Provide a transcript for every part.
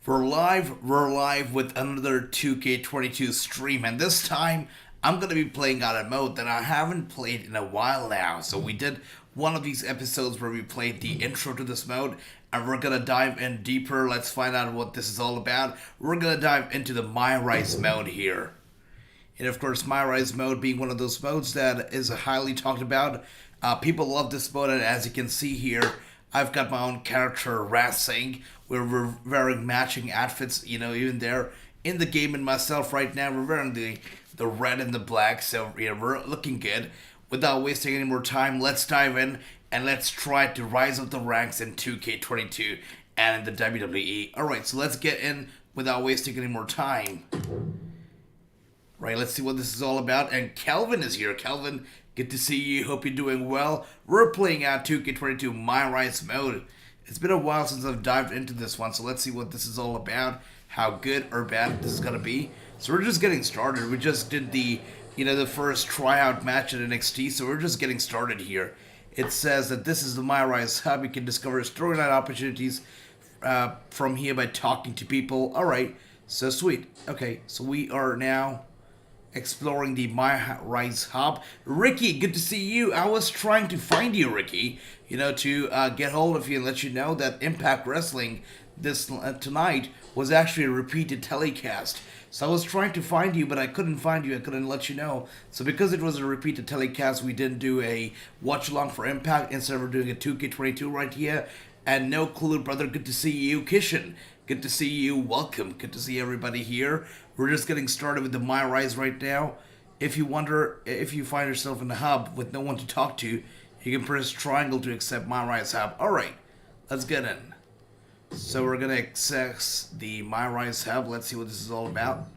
We're live with another 2k22 stream, and this time I'm gonna be playing out a mode that I haven't played in a while now. So we did one of these episodes where we played the intro to this mode, and we're gonna dive in deeper. Let's find out what this is all about. We're gonna dive into the MyRise mode here. And of course, MyRise mode being one of those modes that is highly talked about. People love this mode, and as you can see here, I've got my own character, Wrassing, where we're wearing matching outfits, even there in the game. And myself right now, we're wearing the red and the black, so we're looking good. Without wasting any more time, let's dive in and let's try to rise up the ranks in 2K22 and in the WWE. Alright, so let's get in without wasting any more time. Right, let's see what this is all about. And Kelvin is here. Kelvin, good to see you. Hope you're doing well. We're playing out 2K22 MyRise mode. It's been a while since I've dived into this one, so let's see what this is all about. How good or bad this is going to be. So we're just getting started. We just did the first tryout match at NXT, so we're just getting started here. It says that this is the MyRise hub. You can discover storyline opportunities from here by talking to people. Alright, so sweet. Okay, so we are now exploring the MyRise hub. Ricky, good to see you. I was trying to find you, Ricky, to get hold of you and let you know that Impact Wrestling this tonight was actually a repeated telecast. So I was trying to find you, but I couldn't find you. I couldn't let you know. So because it was a repeated telecast, we didn't do a watch along for Impact. Instead, we're doing a 2K22 right here. And no clue, brother. Good to see you, Kishan. Good to see you. Welcome. Good to see everybody here. We're just getting started with the MyRise right now. If you find yourself in the hub with no one to talk to, you can press triangle to accept MyRise hub. Alright, let's get in. So we're going to access the MyRise hub. Let's see what this is all about.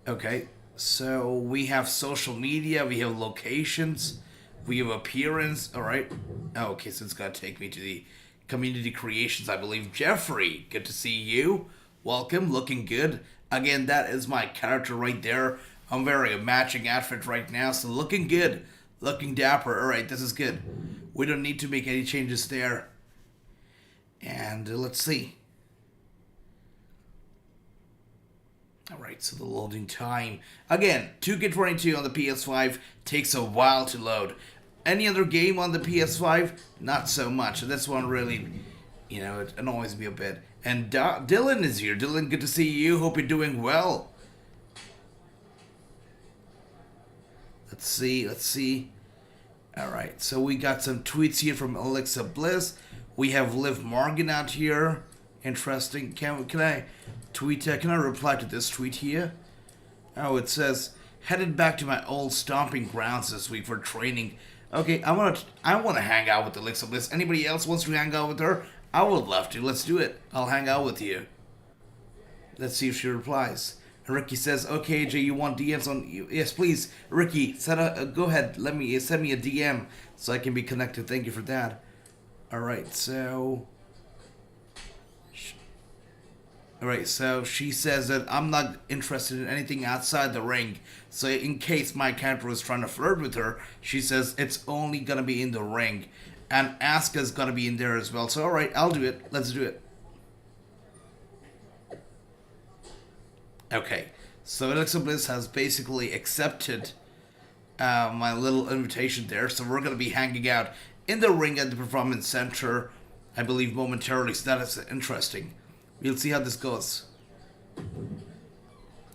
Okay, so we have social media, we have locations, we have appearance. Alright, okay, so it's going to take me to the community creations, I believe. Jeffrey, good to see you. Welcome, looking good. Again, that is my character right there. I'm wearing a matching outfit right now, so looking good. Looking dapper. Alright, this is good. We don't need to make any changes there. And let's see. Alright, so the loading time. Again, 2K22 on the PS5 takes a while to load. Any other game on the PS5? Not so much. This one really, it annoys me a bit. And Dylan is here. Dylan, good to see you. Hope you're doing well. Let's see. Alright, so we got some tweets here from Alexa Bliss. We have Liv Morgan out here. Interesting. Can I tweet? Can I reply to this tweet here? Oh, it says, headed back to my old stomping grounds this week for training. Okay, I want to hang out with Alexa Bliss. Anybody else wants to hang out with her? I would love to. Let's do it. I'll hang out with you. Let's see if she replies. Ricky says, okay, Jay, you want DMs on you? Yes, please. Ricky, go ahead. Send me a DM so I can be connected. Thank you for that. Alright, so she says that I'm not interested in anything outside the ring. So in case my character was trying to flirt with her, she says it's only going to be in the ring. And Asuka's going to be in there as well. So alright, I'll do it. Let's do it. Okay, so Alexa Bliss has basically accepted my little invitation there. So we're going to be hanging out in the ring at the Performance Center, I believe, momentarily. So that is interesting. We'll see how this goes.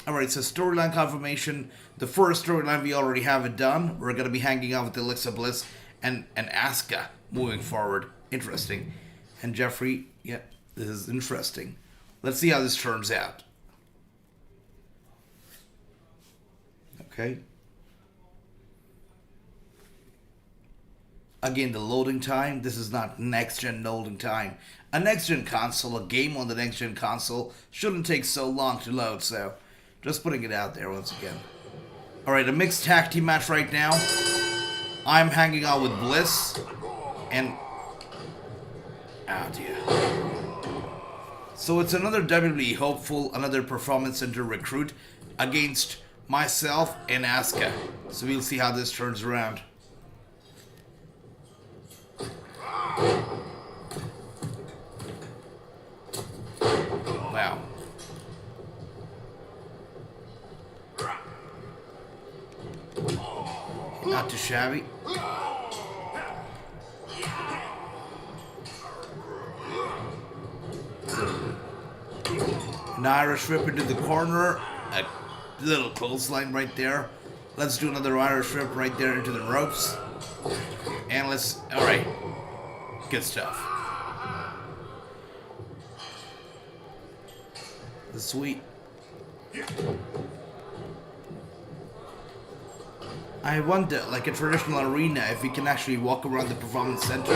Alright, so storyline confirmation. The first storyline, we already have it done. We're going to be hanging out with Alexa Bliss and Asuka moving forward. Interesting. And Jeffrey, yeah, this is interesting. Let's see how this turns out. Okay. Again, the loading time, this is not next-gen loading time. A next-gen console, a game on the next-gen console, shouldn't take so long to load, so just putting it out there once again. Alright, a mixed tag team match right now. I'm hanging out with Bliss, and oh dear. So it's another WWE hopeful, another Performance Center recruit against myself and Asuka. So we'll see how this turns around. shabby. An Irish whip into the corner. A little clothesline right there. Let's do another Irish whip right there into the ropes. And let's... Alright. Good stuff. Sweet. I wonder, like a traditional arena, if you can actually walk around the performance center,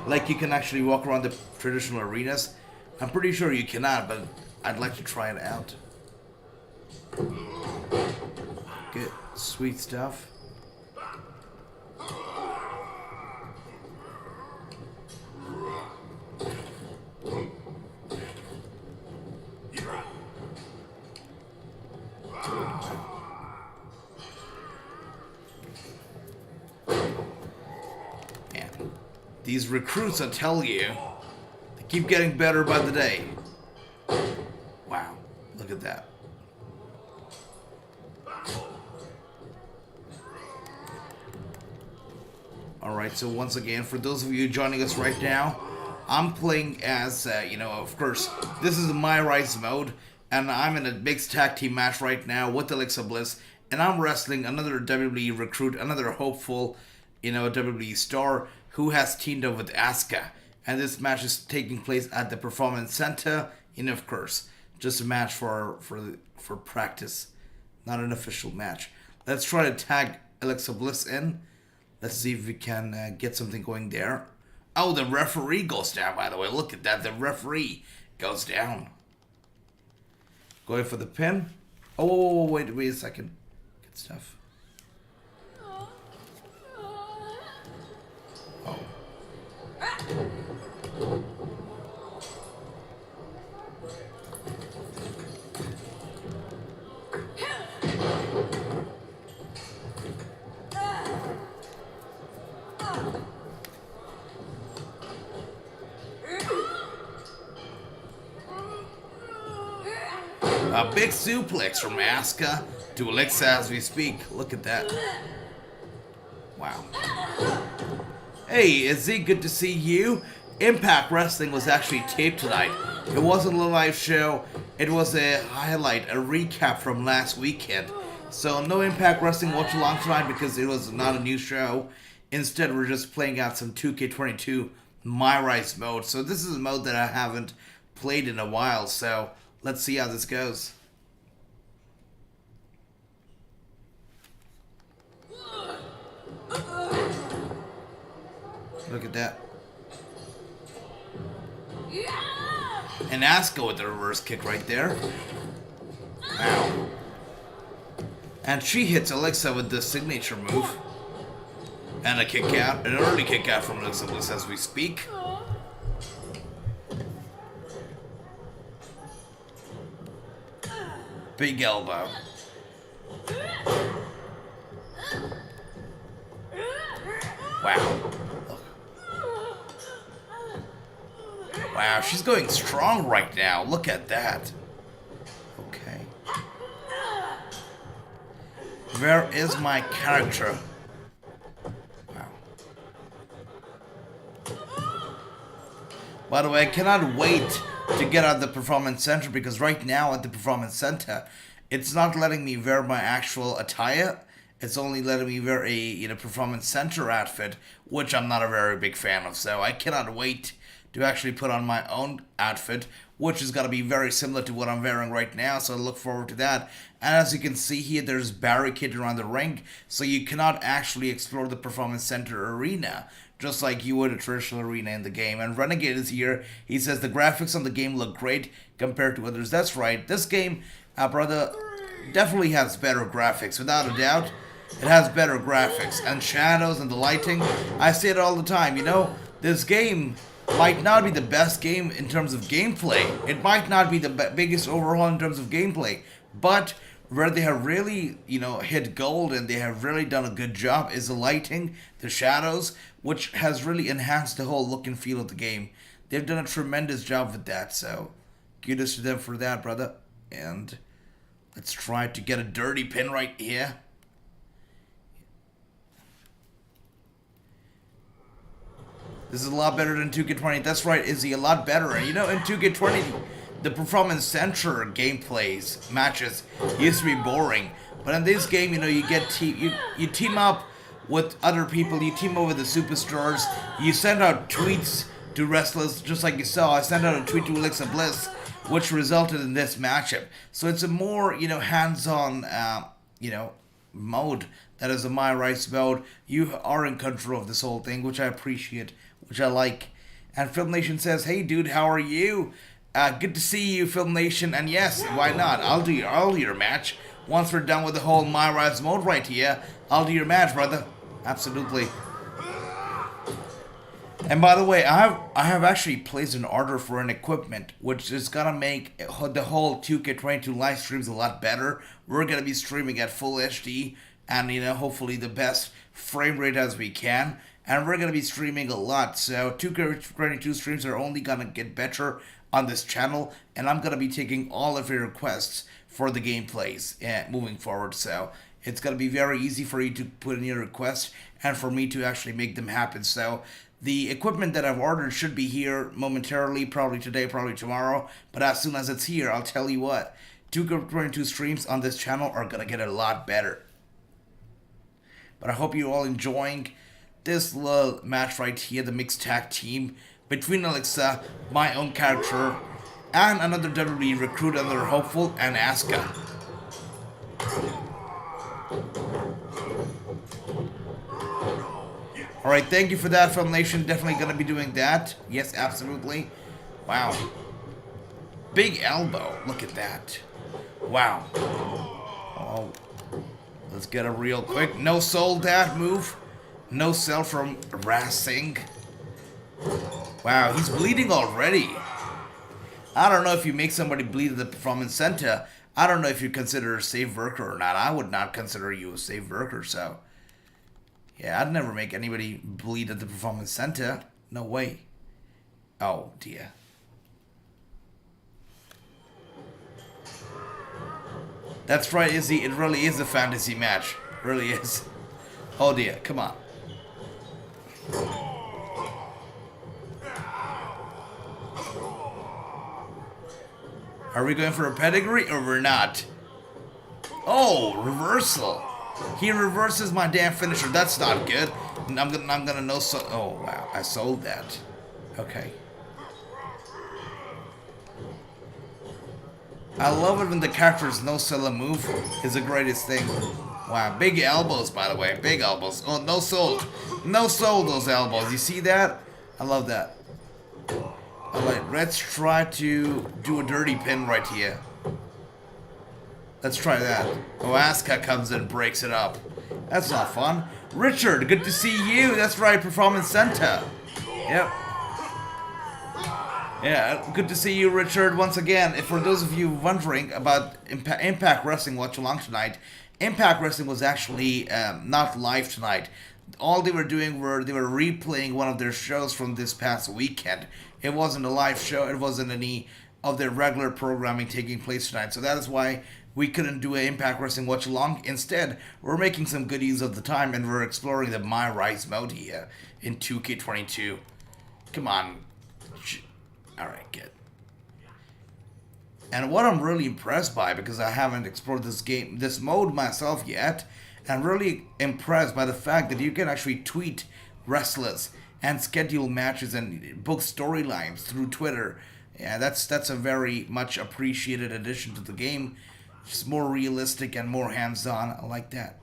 like you can actually walk around the traditional arenas. I'm pretty sure you cannot, but I'd like to try it out. Good, sweet stuff. These recruits, I tell you, they keep getting better by the day. Wow, look at that. Alright, so once again, for those of you joining us right now, I'm playing as, of course, this is the MyRise mode, and I'm in a mixed tag team match right now with Alexa Bliss, and I'm wrestling another WWE recruit, another hopeful, WWE star, who has teamed up with Asuka, and this match is taking place at the Performance Center. Of course, just a match for practice, not an official match. Let's try to tag Alexa Bliss in. Let's see if we can get something going there. Oh, the referee goes down, by the way. Look at that, the referee goes down. Going for the pin. Oh, wait a second. Good stuff. A big suplex from Asuka to Alexa as we speak. Look at that. Wow. Hey, Izzy, good to see you. Impact Wrestling was actually taped tonight. It wasn't a live show. It was a highlight, a recap from last weekend. So no Impact Wrestling watch along tonight because it was not a new show. Instead, we're just playing out some 2k22 MyRise mode. So this is a mode that I haven't played in a while. So let's see how this goes. Look at that. And Asuka with the reverse kick right there. Wow. And she hits Alexa with the signature move. And a kick out, an early kick out from Alexa Bliss as we speak. Big elbow. Wow. Wow, she's going strong right now. Look at that. Okay. Where is my character? Wow. By the way, I cannot wait to get out of the Performance Center because right now at the Performance Center, it's not letting me wear my actual attire. It's only letting me wear a Performance Center outfit, which I'm not a very big fan of. So I cannot wait to actually put on my own outfit, which is going to be very similar to what I'm wearing right now, so I look forward to that. And as you can see here, there's barricade around the ring, so you cannot actually explore the Performance Center arena, just like you would a traditional arena in the game. And Renegade is here. He says the graphics on the game look great compared to others. That's right. This game, brother, definitely has better graphics, without a doubt. It has better graphics and shadows and the lighting. I say it all the time, this game might not be the best game in terms of gameplay. It might not be the biggest overhaul in terms of gameplay. But where they have really, hit gold and they have really done a good job is the lighting, the shadows, which has really enhanced the whole look and feel of the game. They've done a tremendous job with that, so kudos to them for that, brother. And let's try to get a dirty pin right here. This is a lot better than 2K20. That's right, Izzy, a lot better. And you know, in 2K20, the performance center gameplays, matches, used to be boring. But in this game, you know, you get you team up with other people, you team up with the superstars, you send out tweets to wrestlers, just like you saw. I sent out a tweet to Alexa Bliss, which resulted in this matchup. So it's a more, you know, hands-on, you know, mode. That is a MyRise mode. You are in control of this whole thing, which I appreciate, which I like. And Film Nation says, "Hey dude, how are you? Good to see you, Film Nation." And yes, why not? I'll do your match. Once we're done with the whole MyRise mode right here, I'll do your match, brother. Absolutely. And by the way, I have actually placed an order for an equipment, which is gonna make the whole 2K22 live streams a lot better. We're gonna be streaming at full HD and, you know, hopefully the best frame rate as we can. And we're gonna be streaming a lot, so 2K22 streams are only gonna get better on this channel. And I'm gonna be taking all of your requests for the gameplays moving forward. So it's gonna be very easy for you to put in your requests and for me to actually make them happen. So the equipment that I've ordered should be here momentarily, probably today, probably tomorrow. But as soon as it's here, I'll tell you what, 2K22 streams on this channel are gonna get a lot better. But I hope you're all enjoying this little match right here, the mixed tag team between Alexa, my own character, and another WWE recruit, another hopeful, and Asuka. Alright, thank you for that, Film Nation. Definitely gonna be doing that. Yes, absolutely. Wow. Big elbow. Look at that. Wow. Oh. Let's get a real quick. No soul that move. No sell from Wrassingh. Wow, he's bleeding already. I don't know if you make somebody bleed at the performance center. I don't know if you consider a safe worker or not. I would not consider you a safe worker, so. Yeah, I'd never make anybody bleed at the performance center. No way. Oh, dear. That's right, Izzy. It really is a fantasy match. It really is. Oh, dear. Come on. Are we going for a pedigree or we're not? Oh, reversal. He reverses my damn finisher. That's not good. I'm gonna no so. Oh wow, I sold that. Okay. I love it when the character's no sell a move is the greatest thing. Wow, big elbows by the way, big elbows. Oh, no sold, no sold those elbows. You see that? I love that. Alright, let's try to do a dirty pin right here. Let's try that. Oh, Asuka comes in and breaks it up. That's not fun. Richard, good to see you. That's right, Performance Center. Yep. Yeah, good to see you, Richard, once again. If for those of you wondering about Impact Wrestling Watch Along tonight, Impact Wrestling was actually not live tonight. All they were doing they were replaying one of their shows from this past weekend. It wasn't a live show. It wasn't any of their regular programming taking place tonight. So that is why we couldn't do an Impact Wrestling Watch Along. Instead, we're making some good use of the time and we're exploring the MyRise mode here in 2K22. Come on. Alright, good. And what I'm really impressed by, because I haven't explored this mode myself yet, I'm really impressed by the fact that you can actually tweet wrestlers and schedule matches and book storylines through Twitter. Yeah, that's a very much appreciated addition to the game. It's more realistic and more hands-on. I like that.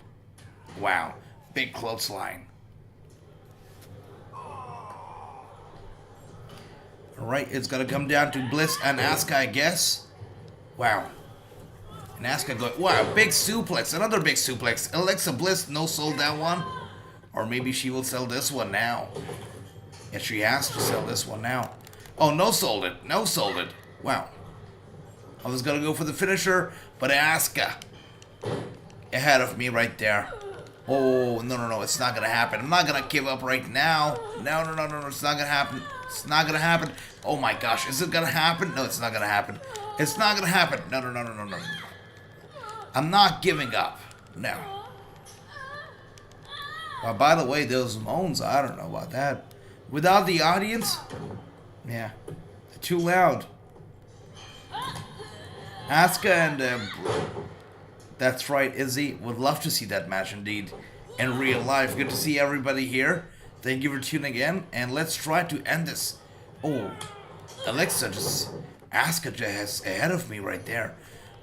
Wow, big clothesline. Alright, it's gonna come down to Bliss and Asuka, I guess. Wow. And Asuka going, wow, big suplex, another big suplex. Alexa Bliss no sold that one. Or maybe she will sell this one now. Yeah, she has to sell this one now. Oh, no sold it, no sold it. Wow. I was gonna go for the finisher, but Asuka ahead of me right there. Oh, no, it's not gonna happen. I'm not gonna give up right now. No, it's not gonna happen. It's not gonna happen. Oh my gosh, is it gonna happen? No, it's not gonna happen. It's not gonna happen. No. I'm not giving up. No. Well, by the way, those moans, I don't know about that. Without the audience? Yeah. Too loud. Asuka and... that's right, Izzy. Would love to see that match indeed. In real life. Good to see everybody here. Thank you for tuning in. And let's try to end this. Oh. Alexa just... Asuka just ahead of me right there.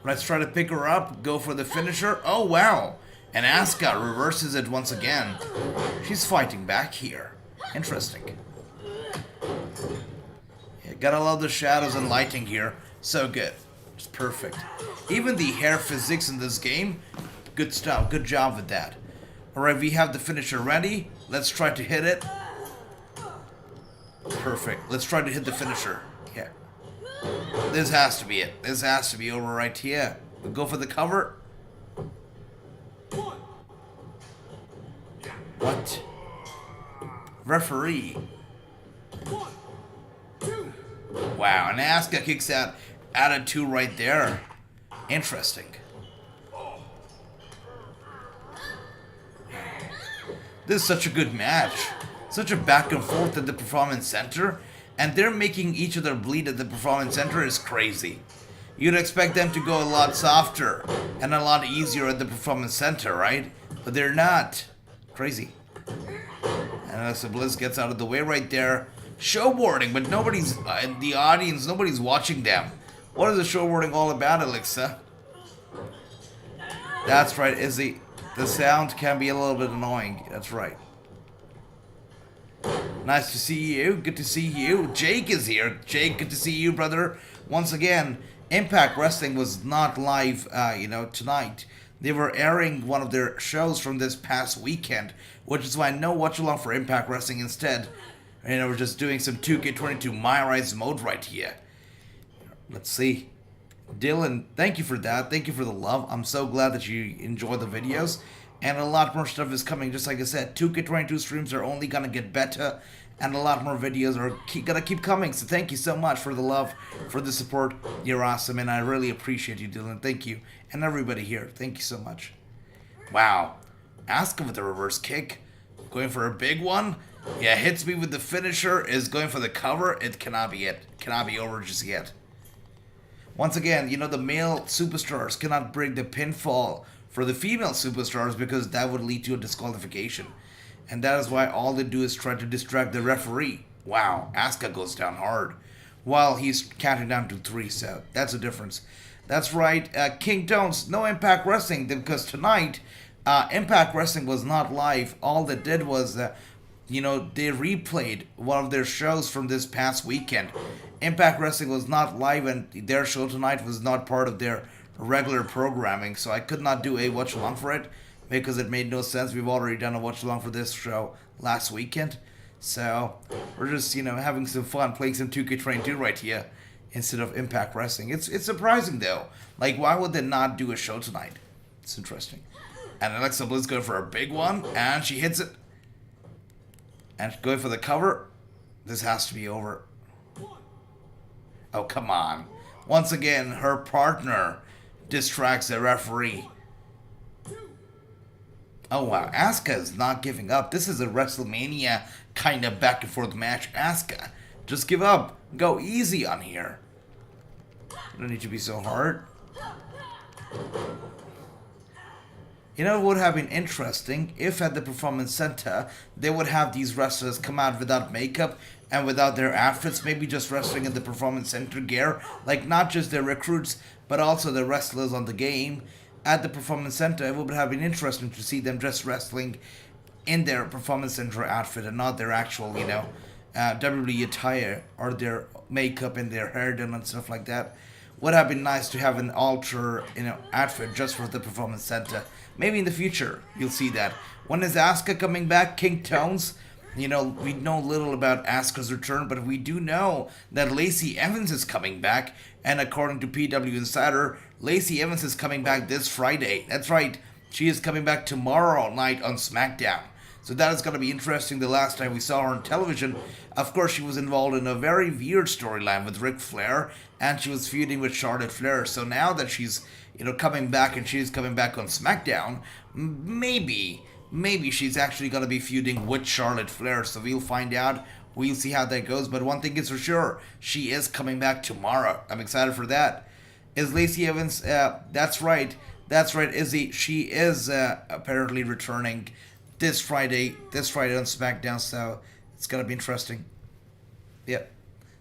Let's try to pick her up. Go for the finisher. Oh, wow. And Asuka reverses it once again. She's fighting back here. Interesting. Yeah, gotta love the shadows and lighting here. So good. It's perfect. Even the hair physics in this game, good stuff. Good job with that. Alright, we have the finisher ready. Let's try to hit it. Perfect. Let's try to hit the finisher. Yeah. This has to be it. This has to be over right here. We'll go for the cover. What? Referee. Wow, and Asuka kicks out at 2 right there. Interesting. This is such a good match. Such a back and forth at the Performance Center. And they're making each other bleed at the Performance Center is crazy. You'd expect them to go a lot softer and a lot easier at the Performance Center, right? But they're not. Crazy. And Alexa Bliss gets out of the way right there. Showboarding, but nobody's in the audience, nobody's watching them. What is the showboarding all about, Alexa? That's right, Izzy. The sound can be a little bit annoying. That's right. Nice to see you. Good to see you. Jake is here. Jake, good to see you, brother. Once again, Impact Wrestling was not live, tonight. They were airing one of their shows from this past weekend, which is why no watch along for Impact Wrestling instead. We're just doing some 2k22 MyRise mode right here. Let's see. Dylan, thank you for that. Thank you for the love. I'm so glad that you enjoy the videos. And a lot more stuff is coming. Just like I said, 2k22 streams are only going to get better. And a lot more videos are going to keep coming. So thank you so much for the love, for the support. You're awesome. And I really appreciate you, Dylan. Thank you. And everybody here. Thank you so much. Wow. Asuka with the reverse kick. Going for a big one. Yeah, hits me with the finisher. Is going for the cover. It cannot be it. Cannot be over just yet. Once again, the male superstars cannot bring the pinfall for the female superstars because that would lead to a disqualification. And that is why all they do is try to distract the referee. Wow, Asuka goes down hard while he's counting down to 3, so that's the difference. That's right, King Tones, no Impact Wrestling, because tonight, Impact Wrestling was not live. All they did was, they replayed one of their shows from this past weekend. Impact Wrestling was not live, and their show tonight was not part of their regular programming, so I could not do a watch along for it because it made no sense. We've already done a watch along for this show last weekend, so we're just having some fun playing some 2k22 right here instead of Impact Wrestling. It's surprising though. Like, why would they not do a show tonight? It's interesting. And Alexa Bliss going for a big one, and she hits it, and going for the cover. This has to be over. Oh, come on. Once again, her partner distracts the referee. Oh, wow. Asuka is not giving up. This is a Wrestlemania kind of back and forth match. Asuka, just give up. Go easy on here. You don't need to be so hard. It would have been interesting if at the Performance Center they would have these wrestlers come out without makeup and without their outfits, maybe just wrestling in the Performance Center gear, like not just their recruits, but also the wrestlers on the game at the Performance Center. It would have been interesting to see them just wrestling in their Performance Center outfit and not their actual, WWE attire or their makeup and their hair done and stuff like that. Would have been nice to have an alter, outfit just for the Performance Center. Maybe in the future you'll see that. When is Asuka coming back? King Tones? We know little about Asuka's return, but we do know that Lacey Evans is coming back. And according to PW Insider, Lacey Evans is coming back this Friday. That's right. She is coming back tomorrow night on SmackDown. So that is going to be interesting. The last time we saw her on television, of course, she was involved in a very weird storyline with Ric Flair, and she was feuding with Charlotte Flair. So now that she's, coming back and she's coming back on SmackDown, maybe she's actually going to be feuding with Charlotte Flair. So we'll find out We'll see how that goes. But one thing is for sure, she is coming back tomorrow. I'm excited for that. Is Lacey Evans? That's right. That's right, Izzy. She is apparently returning this Friday. This Friday on SmackDown. So it's gonna be interesting. Yep.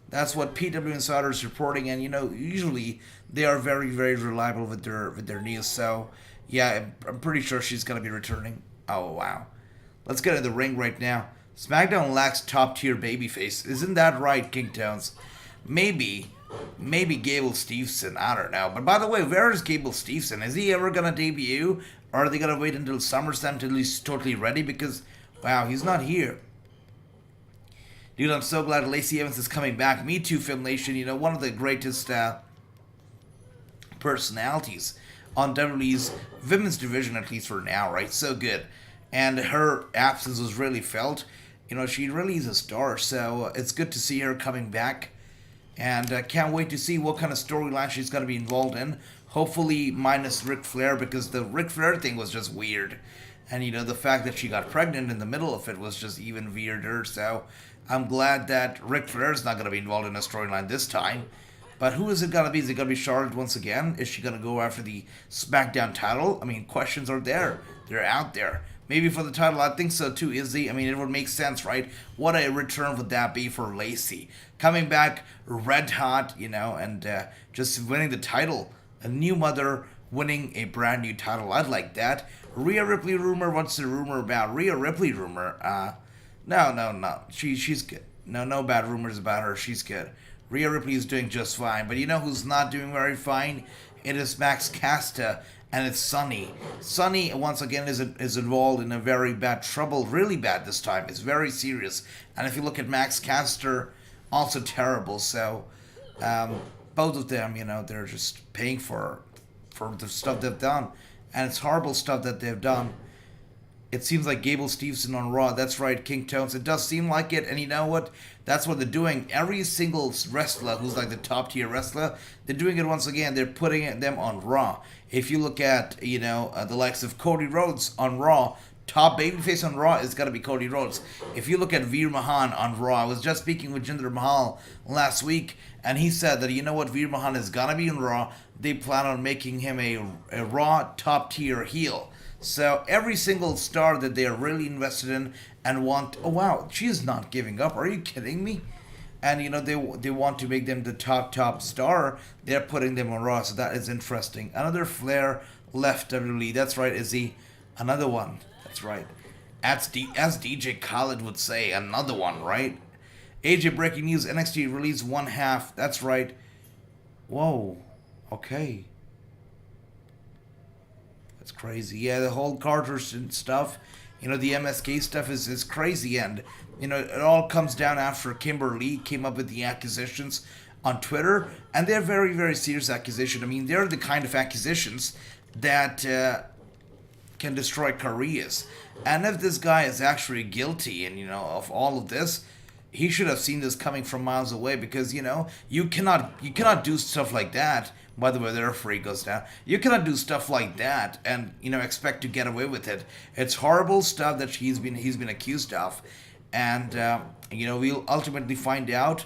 That's what PW Insider is reporting, and usually they are very, very reliable with their news. So, yeah, I'm pretty sure she's gonna be returning. Oh wow, let's get in the ring right now. SmackDown lacks top tier babyface, isn't that right, King Tones? Maybe Gable Steveson. I don't know. But by the way, where is Gable Steveson? Is he ever gonna debut, or are they gonna wait until SummerSlam till he's totally ready? Because wow, he's not here. Dude, I'm so glad Lacey Evans is coming back. Me too, Film Nation. One of the greatest personalities on WWE's women's division, at least for now, right? So good. And her absence was really felt. She really is a star, so it's good to see her coming back. And I can't wait to see what kind of storyline she's going to be involved in. Hopefully minus Ric Flair, because the Ric Flair thing was just weird. And, the fact that she got pregnant in the middle of it was just even weirder. So I'm glad that Ric Flair's not going to be involved in a storyline this time. But who is it going to be? Is it going to be Charlotte once again? Is she going to go after the SmackDown title? I mean, questions are there. They're out there. Maybe for the title, I think so too, Izzy. I mean, it would make sense, right? What a return would that be for Lacey? Coming back red hot, and just winning the title. A new mother winning a brand new title. I'd like that. Rhea Ripley rumor. What's the rumor about? Rhea Ripley rumor. No. She's good. No bad rumors about her. She's good. Rhea Ripley is doing just fine. But who's not doing very fine? It is Max Casta, and it's Sunny. Sunny, once again, is involved in a very bad trouble. Really bad this time. It's very serious. And if you look at Max Caster, also terrible. So, both of them, they're just paying for the stuff they've done. And it's horrible stuff that they've done. It seems like Gable Steveson on Raw. That's right, King Tones. It does seem like it. And you know what? That's what they're doing. Every single wrestler who's like the top tier wrestler, they're doing it once again. They're putting them on Raw. If you look at, the likes of Cody Rhodes on Raw, top babyface on Raw is got to be Cody Rhodes. If you look at Veer Mahan on Raw, I was just speaking with Jinder Mahal last week, and he said that, Veer Mahan is going to be on Raw. They plan on making him a Raw top tier heel. So every single star that they are really invested in and want, oh wow, she's not giving up. Are you kidding me? And they want to make them the top star. They're putting them on Raw, so that is interesting. Another Flair left WWE. That's right, Izzy. Another one. That's right. As DJ Khaled would say, another one, right? AJ breaking news: NXT released one half. That's right. Whoa. Okay. That's crazy. Yeah, the whole Carter stuff, the MSK stuff is crazy. And, it all comes down after Kimberly came up with the accusations on Twitter. And they're very, very serious accusations. I mean, they're the kind of accusations that can destroy careers. And if this guy is actually guilty and, of all of this, he should have seen this coming from miles away, because, you cannot do stuff like that. By the way, their referee goes down. You cannot do stuff like that and, expect to get away with it. It's horrible stuff that he's been accused of. And, we'll ultimately find out,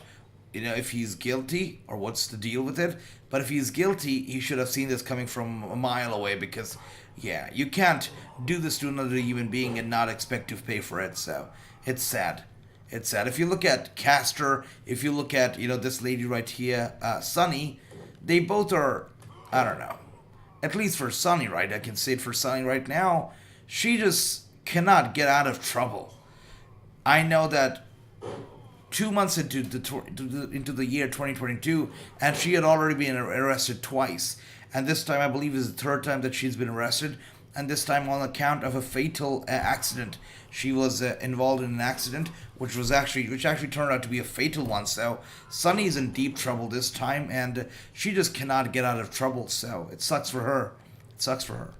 if he's guilty or what's the deal with it. But if he's guilty, he should have seen this coming from a mile away, because, yeah, you can't do this to another human being and not expect to pay for it. So it's sad. It's sad. If you look at Caster, if you look at, this lady right here, Sunny, they both are, I don't know, at least for Sunny, right? I can say it for Sunny right now. She just cannot get out of trouble. I know that 2 months into the year 2022, and she had already been arrested twice. And this time, I believe, is the third time that she's been arrested. And this time on account of a fatal accident. She was involved in an accident, which actually turned out to be a fatal one. So Sunny's in deep trouble this time, and she just cannot get out of trouble. So it sucks for her. It sucks for her.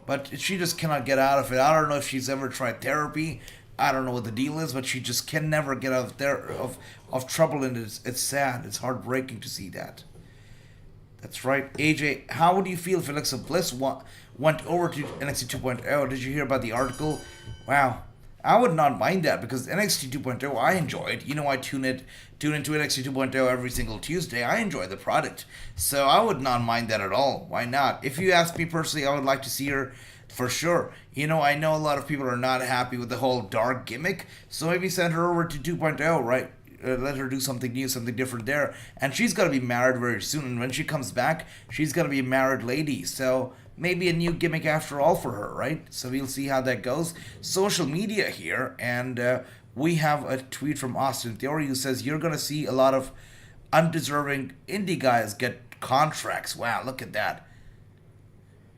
But she just cannot get out of it. I don't know if she's ever tried therapy. I don't know what the deal is, but she just can never get out of trouble, and it's sad. It's heartbreaking to see that. That's right. AJ, how would you feel if Alexa Bliss went over to NXT 2.0? Did you hear about the article? Wow. I would not mind that because NXT 2.0 I enjoy it. You know, I tune into NXT 2.0 every single Tuesday. I enjoy the product, so I would not mind that at all. Why not? If you ask me personally, I would like to see her for sure. You know, I know a lot of people are not happy with the whole dark gimmick, so maybe send her over to 2.0, right? Let her do something new, something different there. And she's going to be married very soon. And when she comes back, she's going to be a married lady. So maybe a new gimmick after all for her, right? So we'll see how that goes. Social media here. And we have a tweet from Austin Theory who says, you're going to see a lot of undeserving indie guys get contracts. Wow, look at that.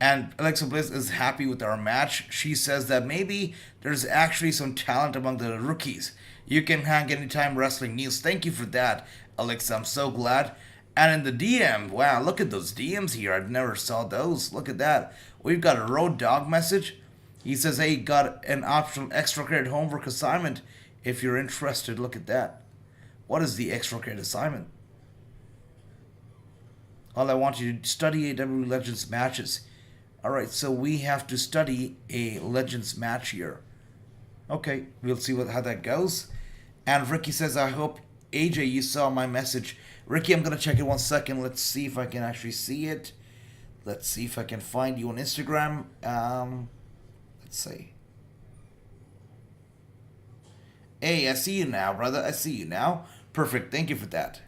And Alexa Bliss is happy with our match. She says that maybe there's actually some talent among the rookies. You can hang anytime wrestling news. Thank you for that, Alexa. I'm so glad. And in the DM, wow, look at those DMs here. I've never saw those. Look at that. We've got a Road Dog message. He says, hey, got an optional extra credit homework assignment. If you're interested, look at that. What is the extra credit assignment? All I want you to study AEW Legends matches. Alright, so we have to study a Legends match here. Okay, we'll see how that goes. And Ricky says, I hope, AJ, you saw my message. Ricky, I'm going to check it 1 second. Let's see if I can actually see it. Let's see if I can find you on Instagram. Let's see. Hey, I see you now, brother. I see you now. Perfect. Thank you for that.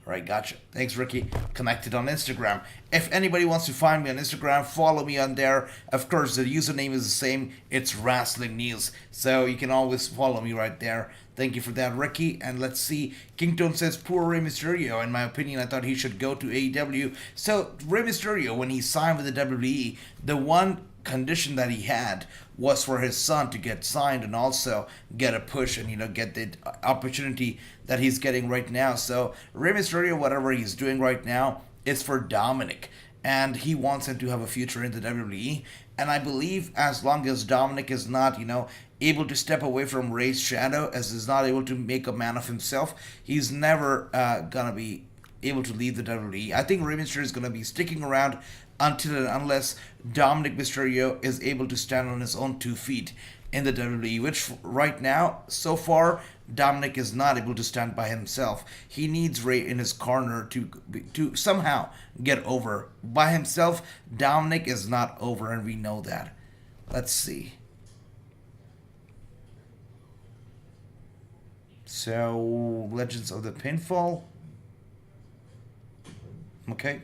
Alright, gotcha. Thanks, Ricky. Connected on Instagram. If anybody wants to find me on Instagram, follow me on there. Of course, the username is the same. It's Wrasslinews. So you can always follow me right there. Thank you for that, Ricky. And let's see. Kingtone says, poor Rey Mysterio. In my opinion, I thought he should go to AEW. So, Rey Mysterio, when he signed with the WWE, the one condition that he had was for his son to get signed and also get a push and, you know, get the opportunity that he's getting right now. So Rey Mysterio, whatever he's doing right now, is for Dominic, and he wants him to have a future in the WWE. And I believe as long as Dominic is not, you know, able to step away from Rey's shadow, as is not able to make a man of himself, he's never gonna be able to leave the WWE. I think Rey Mysterio is gonna be sticking around until and unless Dominic Mysterio is able to stand on his own 2 feet in the WWE, which right now, so far, Dominic is not able to stand by himself. He needs Rey in his corner to somehow get over. By himself, Dominic is not over, and we know that. Let's see. So, Legends of the Pinfall. Okay.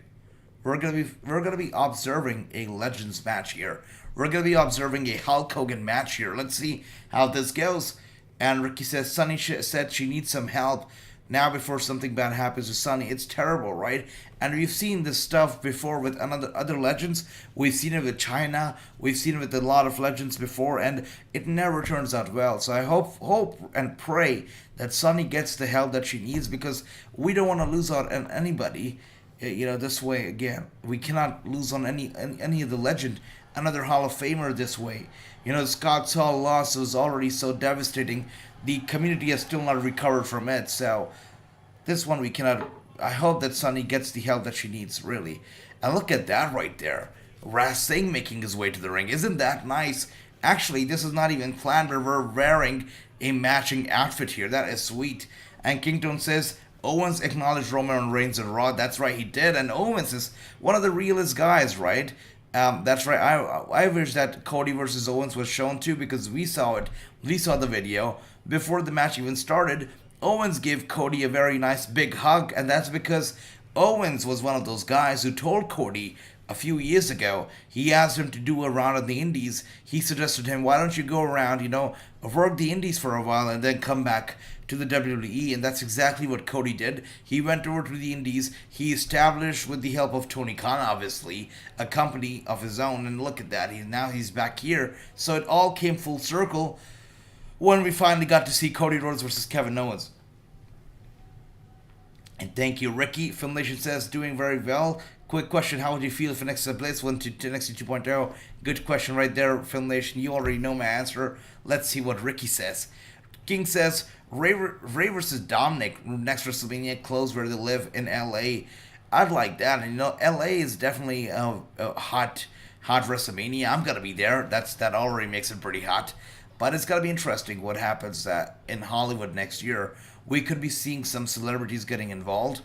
We're gonna be observing a Legends match here. We're gonna be observing a Hulk Hogan match here. Let's see how this goes. And Ricky says Sunny said she needs some help now before something bad happens to Sunny. It's terrible, right? And we've seen this stuff before with other legends. We've seen it with China. We've seen it with a lot of legends before, and it never turns out well. So I hope and pray that Sunny gets the help that she needs, because we don't want to lose out on anybody. You know, this way again, we cannot lose on any of the legend, another Hall of Famer this way. You know, Scott Hall loss was already so devastating. The community has still not recovered from it. So this one we cannot. I hope that Sunny gets the help that she needs, really. And look at that right there, Wrassingh making his way to the ring. Isn't that nice? Actually, this is not even planned, but we're wearing a matching outfit here. That is sweet. And Kingtone says, Owens acknowledged Roman Reigns and Raw. That's right, he did. And Owens is one of the realest guys, right? That's right. I wish that Cody versus Owens was shown too, because we saw it. We saw the video before the match even started. Owens gave Cody a very nice big hug, and that's because Owens was one of those guys who told Cody a few years ago. He asked him to do a round in the Indies. He suggested him, why don't you go around, you know, work the Indies for a while and then come back to the WWE. And that's exactly what Cody did. He went over to the Indies. He established, with the help of Tony Khan, obviously, a company of his own. And look at that. Now he's back here. So it all came full circle when we finally got to see Cody Rhodes versus Kevin Owens. And thank you, Ricky. Filmation says, doing very well. Quick question, how would you feel if Alexa Bliss went to NXT 2.0? Good question right there, Filmation. You already know my answer. Let's see what Ricky says. King says, Ray versus Dominic, next Wrestlemania, close where they live in LA. I'd like that. And, you know, LA is definitely a hot hot Wrestlemania. I'm gonna be there. That already makes it pretty hot. But it's gonna be interesting what happens in Hollywood next year. We could be seeing some celebrities getting involved.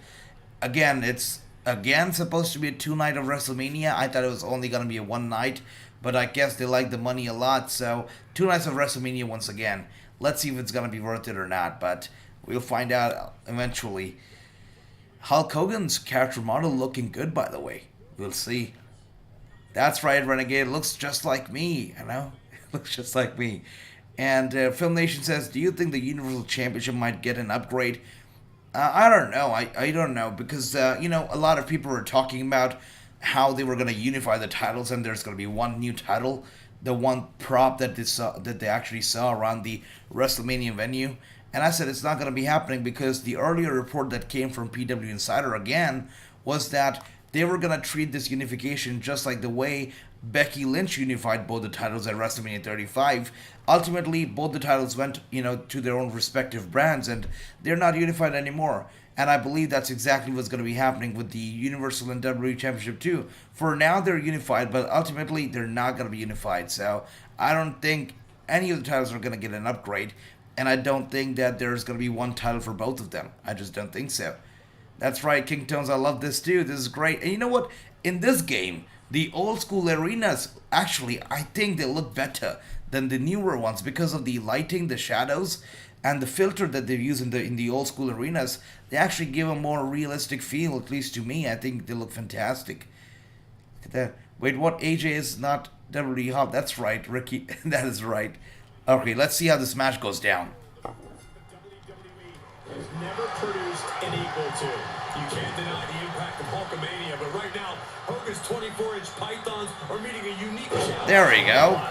Again, it's again supposed to be a 2 night of WrestleMania. I thought it was only gonna be a 1 night, but I guess they like the money a lot. So 2 nights of WrestleMania once again. Let's see if it's gonna be worth it or not. But we'll find out eventually. Hulk Hogan's character model looking good, by the way. We'll see. That's right, Renegade. It looks just like me, you know? It looks just like me. And Film Nation says, do you think the Universal Championship might get an upgrade? I don't know. I don't know. Because, a lot of people were talking about how they were going to unify the titles and there's going to be one new title. The one prop that they actually saw around the WrestleMania venue. And I said it's not going to be happening because the earlier report that came from PW Insider again was that they were going to treat this unification just like the way Becky Lynch unified both the titles at WrestleMania 35. Ultimately, both the titles went, to their own respective brands, and they're not unified anymore. And I believe that's exactly what's going to be happening with the Universal and WWE Championship too. For now, they're unified, but ultimately, they're not going to be unified. So I don't think any of the titles are going to get an upgrade, and I don't think that there's going to be one title for both of them. I just don't think so. That's right, King Tones, I love this too. This is great. And you know what? In this game, the old school arenas, actually, I think they look better than the newer ones because of the lighting, the shadows, and the filter that they use in the old school arenas. They actually give a more realistic feel, at least to me. I think they look fantastic. Look at that. Wait, what? AJ is not WWE Hub. That's right, Ricky. That is right. Okay, let's see how this match goes down. Has never produced an equal to. You can't deny the impact of Hulkamania, but right now, Hogan's 24-inch pythons are meeting a unique challenge. There we go.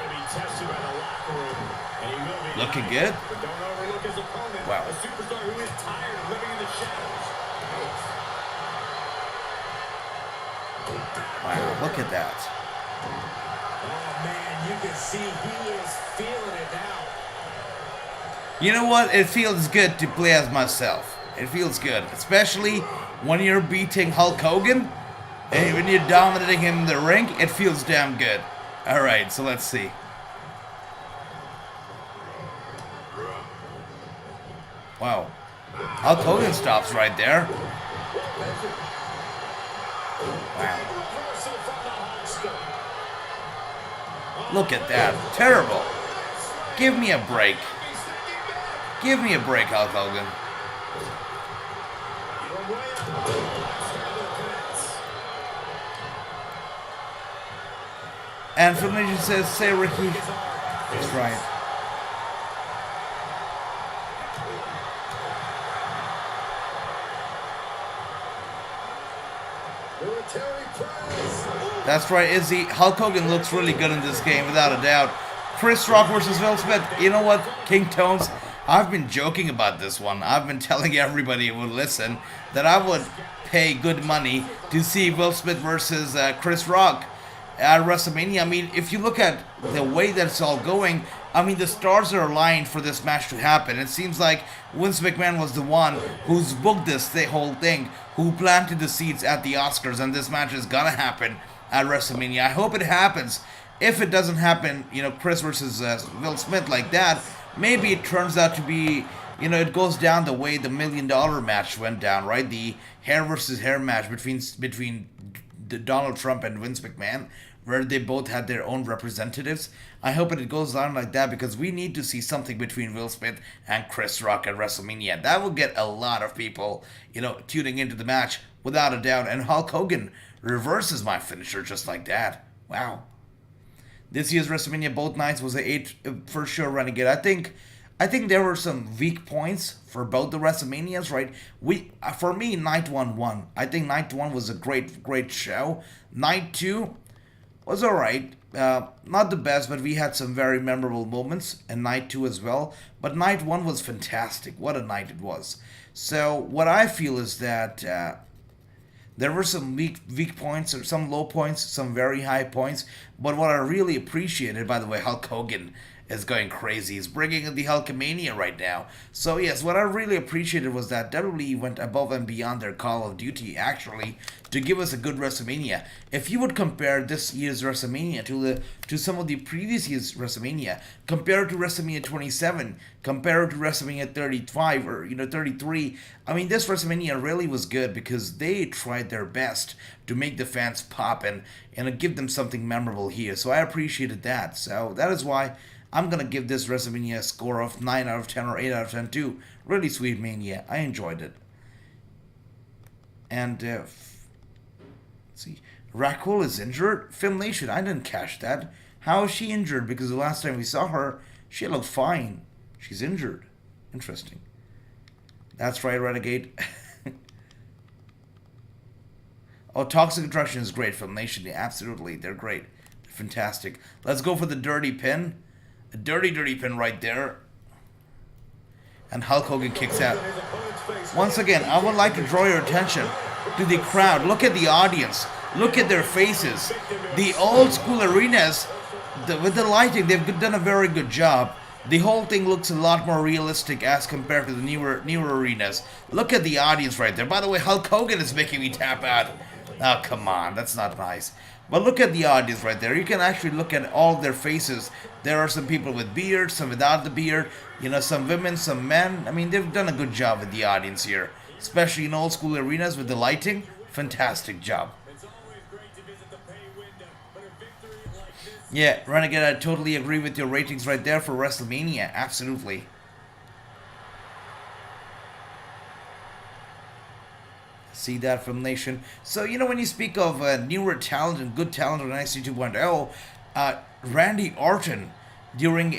Looking good. But don't overlook his opponent, wow. A superstar who is tired of living in the shadows. Wow, look at that. Oh, man, you can see he is feeling it now. You know what? It feels good to play as myself. It feels good. Especially when you're beating Hulk Hogan and when you're dominating him in the ring, it feels damn good. Alright, so let's see. Wow. Hulk Hogan stops right there. Wow. Look at that. Terrible. Give me a break. Give me a break, Hulk Hogan. And Film Nation says, say Ricky. That's right. That's right, Izzy. Hulk Hogan looks really good in this game, without a doubt. Chris Rock versus Will Smith. You know what, King Tones? I've been joking about this one. I've been telling everybody who would listen that I would pay good money to see Will Smith versus Chris Rock at WrestleMania. I mean, if you look at the way that it's all going, I mean, the stars are aligned for this match to happen. It seems like Vince McMahon was the one who's booked the whole thing, who planted the seeds at the Oscars, and this match is gonna happen at WrestleMania. I hope it happens. If it doesn't happen, Chris versus Will Smith like that, maybe it turns out to be, it goes down the way the $1 Million match went down, right? The hair versus hair match between Donald Trump and Vince McMahon, where they both had their own representatives. I hope it goes down like that because we need to see something between Will Smith and Chris Rock at WrestleMania. That will get a lot of people, tuning into the match without a doubt. And Hulk Hogan reverses my finisher just like that. Wow. This year's WrestleMania, both nights, was a 8 for sure, Renegade. I think there were some weak points for both the WrestleManias, right? For me, night 1 won. I think night 1 was a great show. Night 2 was alright. Not the best, but we had some very memorable moments, and night 2 as well. But night 1 was fantastic. What a night it was. So what I feel is that there were some weak points, or some low points, some very high points. But what I really appreciated, by the way, Hulk Hogan, is going crazy. He's bringing in the Hulkamania right now. So yes, what I really appreciated was that WWE went above and beyond their Call of Duty, actually, to give us a good WrestleMania. If you would compare this year's WrestleMania to some of the previous year's WrestleMania, compare it to WrestleMania 27, compare it to WrestleMania 35 or 33, I mean, this WrestleMania really was good because they tried their best to make the fans pop and give them something memorable here. So I appreciated that. So that is why I'm going to give this WrestleMania a score of 9 out of 10 or 8 out of 10 too. Really sweet Mania. I enjoyed it. And, let's see. Raquel is injured? Film Nation, I didn't catch that. How is she injured? Because the last time we saw her, she looked fine. She's injured. Interesting. That's right, Renegade. Oh, Toxic Attraction is great. Film Nation, yeah, absolutely. They're great. They're fantastic. Let's go for the dirty pin. A dirty pin right there. And Hulk Hogan kicks out. Once again, I would like to draw your attention to the crowd. Look at the audience. Look at their faces. The old school arenas, with the lighting, they've done a very good job. The whole thing looks a lot more realistic as compared to the newer arenas. Look at the audience right there. By the way, Hulk Hogan is making me tap out. Oh, come on. That's not nice. But look at the audience right there. You can actually look at all their faces. There are some people with beards, some without the beard. Some women, some men. I mean, they've done a good job with the audience here. Especially in old school arenas with the lighting. Fantastic job. Yeah, Renegade, I totally agree with your ratings right there for Wrestlemania. Absolutely. See that from Nation. So, when you speak of newer talent and good talent on NXT 2.0, Randy Orton, during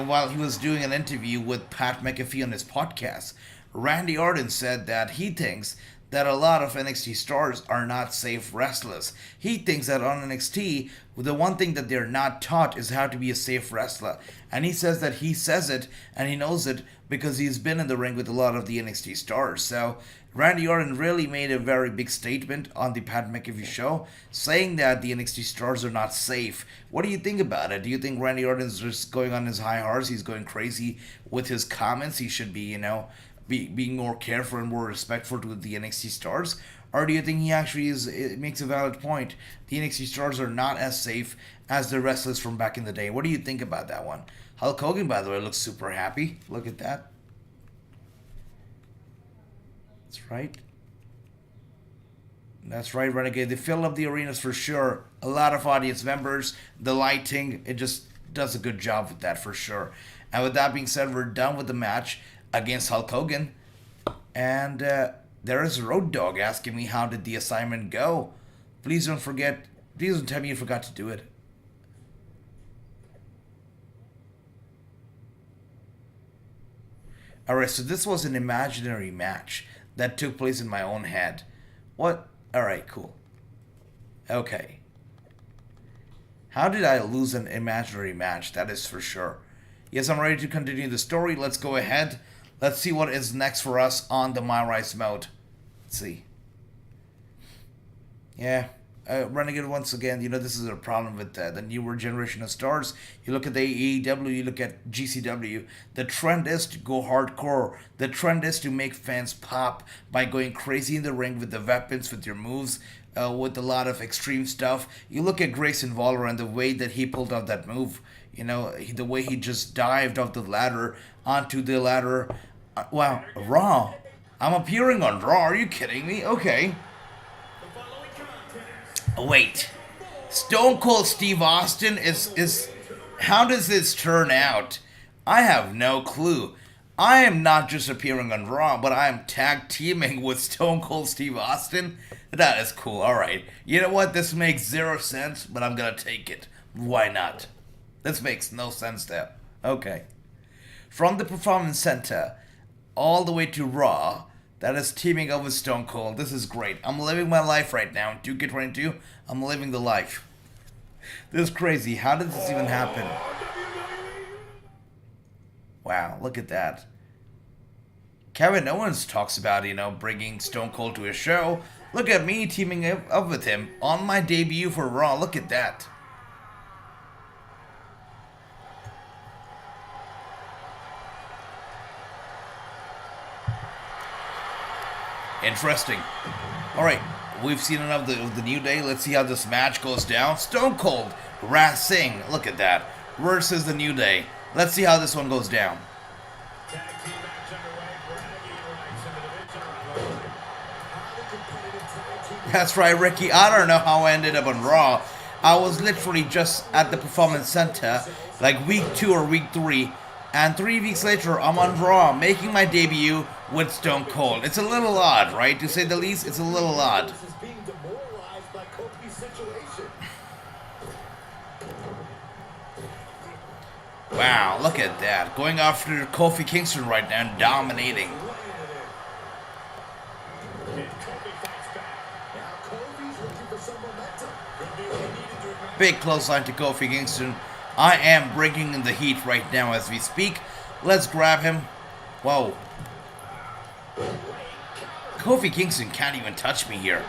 while he was doing an interview with Pat McAfee on his podcast, Randy Orton said that he thinks that a lot of NXT stars are not safe wrestlers. He thinks that on NXT, the one thing that they're not taught is how to be a safe wrestler. And he says that he says it and he knows it because he's been in the ring with a lot of the NXT stars. So Randy Orton really made a very big statement on the Pat McAfee show, saying that the NXT stars are not safe. What do you think about it? Do you think Randy Orton's just going on his high horse? He's going crazy with his comments. He should be, being more careful and more respectful to the NXT stars? Or do you think he actually makes a valid point? The NXT stars are not as safe as the wrestlers from back in the day. What do you think about that one? Hulk Hogan, by the way, looks super happy. Look at that. That's right. That's right, Renegade. They fill up the arenas for sure. A lot of audience members. The lighting, it just does a good job with that for sure. And with that being said, we're done with the match against Hulk Hogan. And there is Road Dogg asking me how did the assignment go. Please don't tell me you forgot to do it. Alright, so this was an imaginary match that took place in my own head. What? Alright, cool. Okay. How did I lose an imaginary match? That is for sure. Yes, I'm ready to continue the story. Let's go ahead. Let's see what is next for us on the MyRise mode. Let's see. Yeah. Renegade, once again, this is a problem with the newer generation of stars. You look at the AEW, you look at GCW. The trend is to go hardcore. The trend is to make fans pop by going crazy in the ring with the weapons, with your moves, with a lot of extreme stuff. You look at Grayson Waller and the way that he pulled off that move. The way he just dived off the ladder onto the ladder. Wow, Raw. I'm appearing on Raw. Are you kidding me? Okay. Wait. Stone Cold Steve Austin is... How does this turn out? I have no clue. I am not just appearing on Raw, but I am tag teaming with Stone Cold Steve Austin. That is cool. Alright. You know what? This makes 0 sense, but I'm gonna take it. Why not? This makes no sense there. Okay. From the Performance Center all the way to Raw, that is teaming up with Stone Cold. This is great. I'm living my life right now. 2K22, I'm living the life. This is crazy. How did this even happen? Wow, look at that. Kevin Owens talks about, bringing Stone Cold to a show. Look at me teaming up with him on my debut for Raw. Look at that. Interesting. Alright, we've seen enough of the New Day. Let's see how this match goes down. Stone Cold, Wrassing, look at that, versus the New Day. Let's see how this one goes down. That's right, Ricky. I don't know how I ended up on Raw. I was literally just at the Performance Center, like week 2 or week 3, and 3 weeks later, I'm on Raw, making my debut with Stone Cold. It's a little odd, right? To say the least, it's a little odd. Wow, look at that. Going after Kofi Kingston right now and dominating. Big clothesline to Kofi Kingston. I am bringing in the heat right now as we speak. Let's grab him. Whoa. Kofi Kingston can't even touch me here.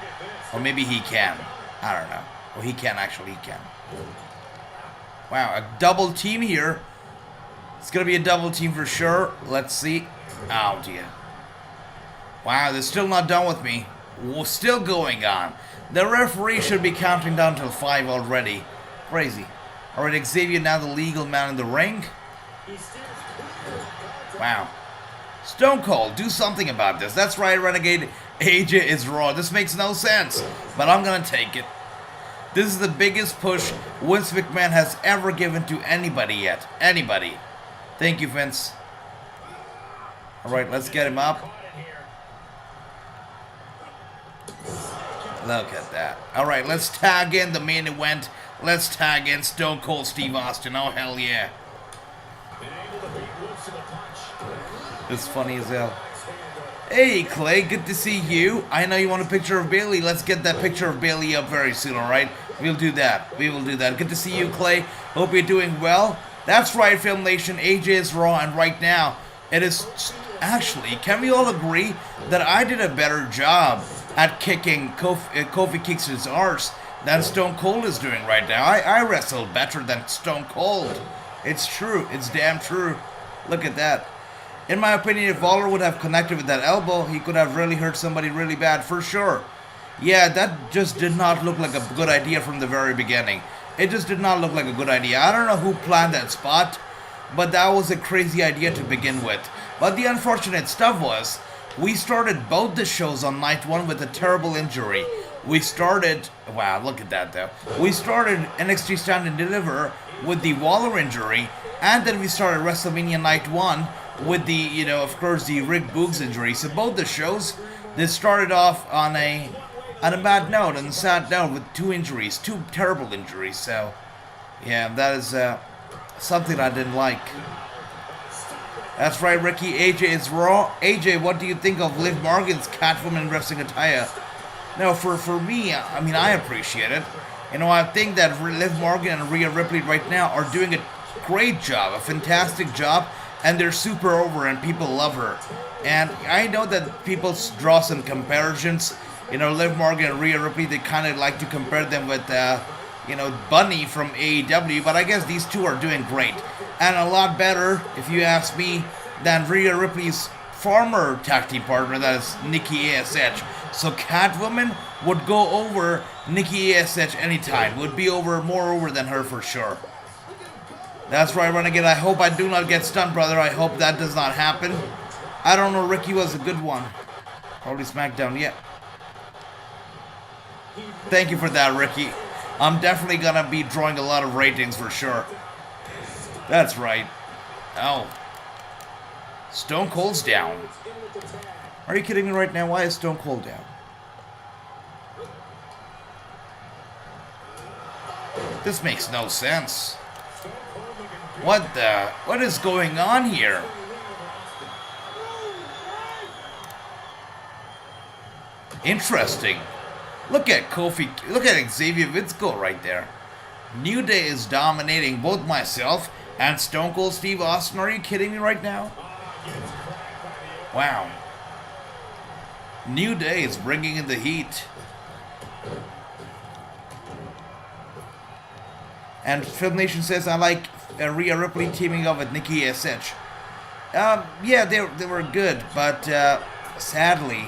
Or maybe he can. I don't know. Oh, he can actually. He can. Wow, a double team here. It's going to be a double team for sure. Let's see. Oh, dear. Wow, they're still not done with me. Still going on. The referee should be counting down till 5 already. Crazy. Alright, Xavier now the legal man in the ring. Wow. Stone Cold, do something about this. That's right, Renegade. AJ is Raw. This makes no sense, but I'm gonna take it. This is the biggest push Vince McMahon has ever given to anybody yet. Anybody. Thank you, Vince. Alright, let's get him up. Look at that. Alright, let's tag in the main event. Let's tag in Stone Cold Steve Austin. Oh, hell yeah. It's funny as hell. Hey, Clay, good to see you. I know you want a picture of Bailey. Let's get that picture of Bailey up very soon, alright? We'll do that. We will do that. Good to see you, Clay. Hope you're doing well. That's right, Film Nation. AJ is Raw, and right now, it is... Actually, can we all agree that I did a better job at kicking Kofi Kingston's arse than Stone Cold is doing right now? I wrestled better than Stone Cold. It's true. It's damn true. Look at that. In my opinion, if Waller would have connected with that elbow, he could have really hurt somebody really bad, for sure. Yeah, that just did not look like a good idea from the very beginning. It just did not look like a good idea. I don't know who planned that spot, but that was a crazy idea to begin with. But the unfortunate stuff was, we started both the shows on night 1 with a terrible injury. We started, wow, look at that though. We started NXT Stand and Deliver with the Waller injury, and then we started Wrestlemania night 1 with the, of course, the Rick Boogs injury. So both the shows, they started off on a bad note, and sad note, with 2 injuries, 2 terrible injuries. So, yeah, that is something I didn't like. That's right, Ricky. AJ is Raw. AJ, what do you think of Liv Morgan's Catwoman wrestling attire? No, for me, I mean, I appreciate it. I think that Liv Morgan and Rhea Ripley right now are doing a great job, a fantastic job, and they're super over and people love her. And I know that people draw some comparisons. Liv Morgan and Rhea Ripley, they kind of like to compare them with, Bunny from AEW, but I guess these two are doing great. And a lot better, if you ask me, than Rhea Ripley's former tag team partner, that is Nikki ASH. So Catwoman would go over Nikki ASH anytime. Would be more over than her for sure. That's right, Renegade. I hope I do not get stunned, brother. I hope that does not happen. I don't know, Ricky was a good one. Probably SmackDown, yeah. Thank you for that, Ricky. I'm definitely gonna be drawing a lot of ratings for sure. That's right. Oh. Stone Cold's down. Are you kidding me right now? Why is Stone Cold down? This makes no sense. What is going on here? Interesting. Look at Kofi, look at Xavier Woods go right there. New Day is dominating both myself and Stone Cold Steve Austin. Are you kidding me right now? Wow. New Day is bringing in the heat. And Film Nation says, I like Rhea Ripley teaming up with Nikki ASH. Yeah, they were good, but sadly,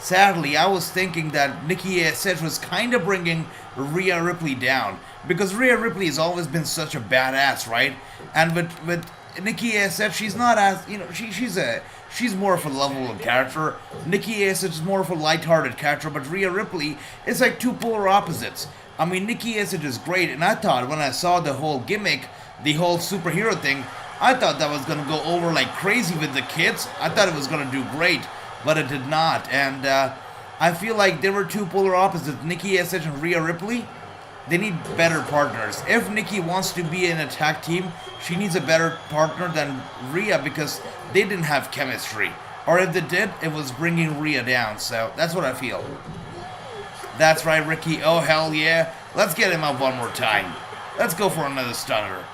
sadly, I was thinking that Nikki ASH was kind of bringing Rhea Ripley down, because Rhea Ripley has always been such a badass, right? And with Nikki ASH, she's not as, you know, she's more of a lovable character. Nikki ASH is more of a lighthearted character, but Rhea Ripley is like two polar opposites. I mean, Nikki ASH is great, and I thought when I saw the whole gimmick, the whole superhero thing, I thought that was gonna go over like crazy with the kids. I thought it was gonna do great, but it did not. And I feel like there were two polar opposites, Nikki ASH and Rhea Ripley. They need better partners. If Nikki wants to be in a tag team, she needs a better partner than Rhea, because they didn't have chemistry. Or if they did, it was bringing Rhea down. So that's what I feel. That's right, Ricky. Oh, hell yeah. Let's get him up one more time. Let's go for another stunner.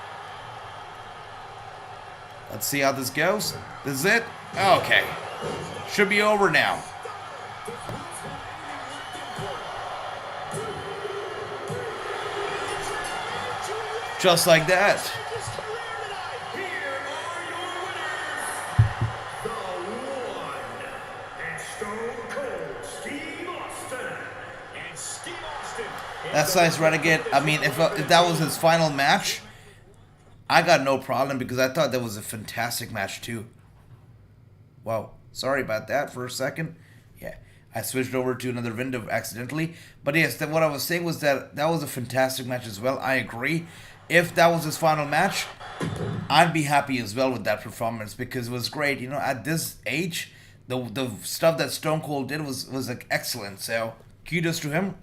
Let's see how this goes. This is it? Okay. Should be over now. Just like that. That's nice, Renegade. I mean, if that was his final match, I got no problem, because I thought that was a fantastic match too. Wow, sorry about that for a second. Yeah, I switched over to another window accidentally. But yes, what I was saying was that was a fantastic match as well. I agree. If that was his final match, I'd be happy as well with that performance, because it was great. You know, at this age, the stuff that Stone Cold did was like excellent. So kudos to him.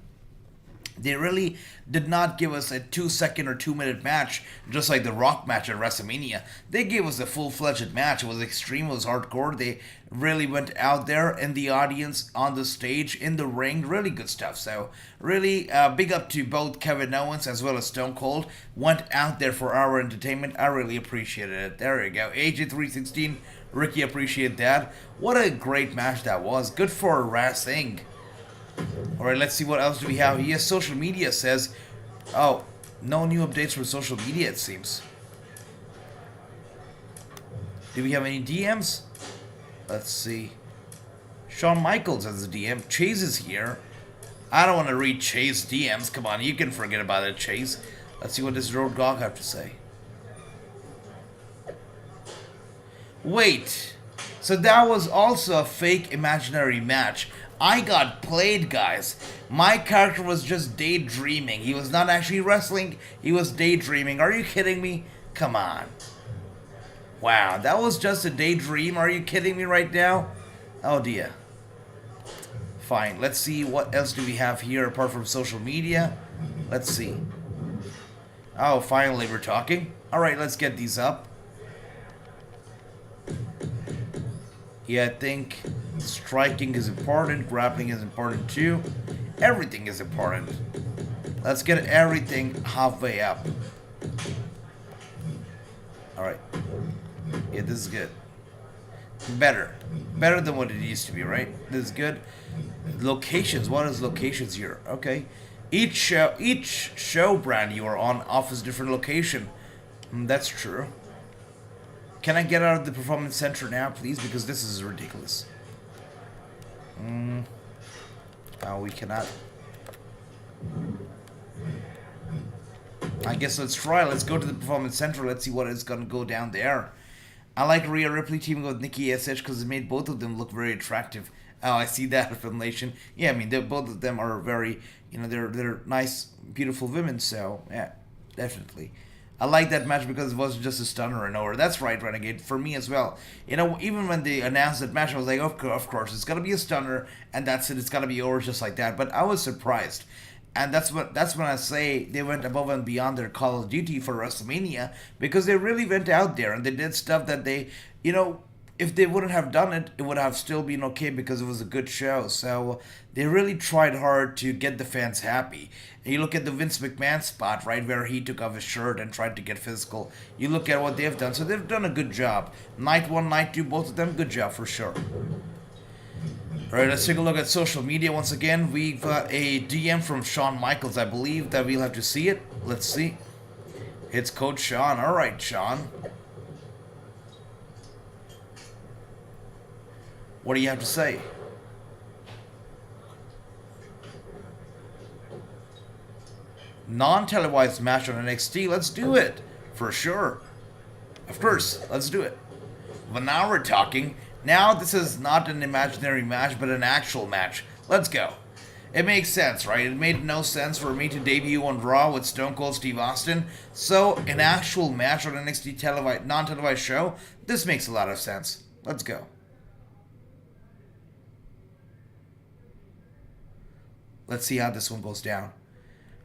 They really did not give us a 2-second or 2-minute match, just like the Rock match at Wrestlemania. They gave us a full-fledged match. It was extreme, it was hardcore. They really went out there in the audience, on the stage, in the ring. Really good stuff. So, really big up to both Kevin Owens as well as Stone Cold. Went out there for our entertainment. I really appreciated it. There you go. AJ316, Ricky, appreciate that. What a great match that was. Good for Wrassingh. Alright, let's see what else do we have here. Social media says, oh, no new updates from social media, it seems. Do we have any DMs? Let's see. Shawn Michaels has a DM. Chase is here. I don't want to read Chase DMs. Come on, you can forget about it, Chase. Let's see what this Road Gog have to say. Wait. So that was also a fake imaginary match. I got played, guys. My character was just daydreaming. He was not actually wrestling. He was daydreaming. Are you kidding me? Come on. Wow, that was just a daydream. Are you kidding me right now? Oh, dear. Fine. Let's see what else do we have here apart from social media. Let's see. Oh, finally we're talking. Alright, let's get these up. Yeah, I think striking is important, grappling is important too. Everything is important. Let's get everything halfway up. Alright. Yeah, this is good. Better. Better than what it used to be, right? This is good. Locations. What is locations here? Okay. Each show brand you are on offers different location. That's true. Can I get out of the performance center now, please? Because this is ridiculous. Oh, we cannot. I guess let's try. Let's go to the performance center. Let's see what is going to go down there. I like Rhea Ripley teaming with Nikki ASH because it made both of them look very attractive. Oh, I see that affiliation. Yeah, I mean, both of them are very, you know, they're nice, beautiful women. So, yeah, definitely. I like that match because it wasn't just a stunner and over. That's right, Renegade. For me as well. You know, even when they announced that match, I was like, of course, it's going to be a stunner, and that's it. It's going to be over just like that. But I was surprised. And that's when I say they went above and beyond their Call of Duty for WrestleMania, because they really went out there and they did stuff that they, you know, if they wouldn't have done it, it would have still been okay because it was a good show. So they really tried hard to get the fans happy. And you look at the Vince McMahon spot, right, where he took off his shirt and tried to get physical. You look at what they've done. So they've done a good job. Night 1, Night 2, both of them, good job for sure. Alright, let's take a look at social media once again. We've got a DM from Shawn Michaels. I believe that we'll have to see it. Let's see. It's Coach Shawn. Alright, Shawn. What do you have to say? non-televised match on NXT. Let's do it. For sure. Of course, let's do it. But now we're talking. Now this is not an imaginary match, but an actual match. Let's go. It makes sense, right? It made no sense for me to debut on Raw with Stone Cold Steve Austin. So, an actual match on NXT non-televised show, this makes a lot of sense. Let's go. Let's see how this one goes down.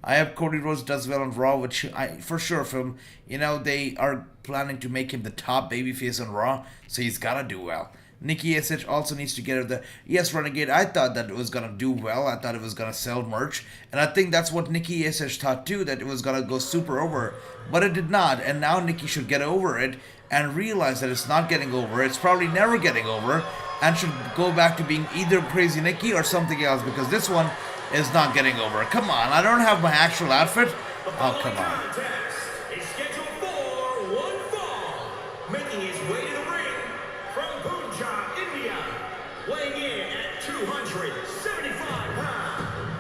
I hope Cody Rhodes does well on Raw, which I for sure from, they are planning to make him the top babyface on Raw, so he's gotta do well. Nikki ASH also needs to get her the... Yes, Renegade, I thought that it was going to do well. I thought it was going to sell merch. And I think that's what Nikki ASH thought too, that it was going to go super over. But it did not. And now Nikki should get over it and realize that it's not getting over. It's probably never getting over. And should go back to being either Crazy Nikki or something else. Because this one is not getting over. Come on, I don't have my actual outfit. Oh, come on.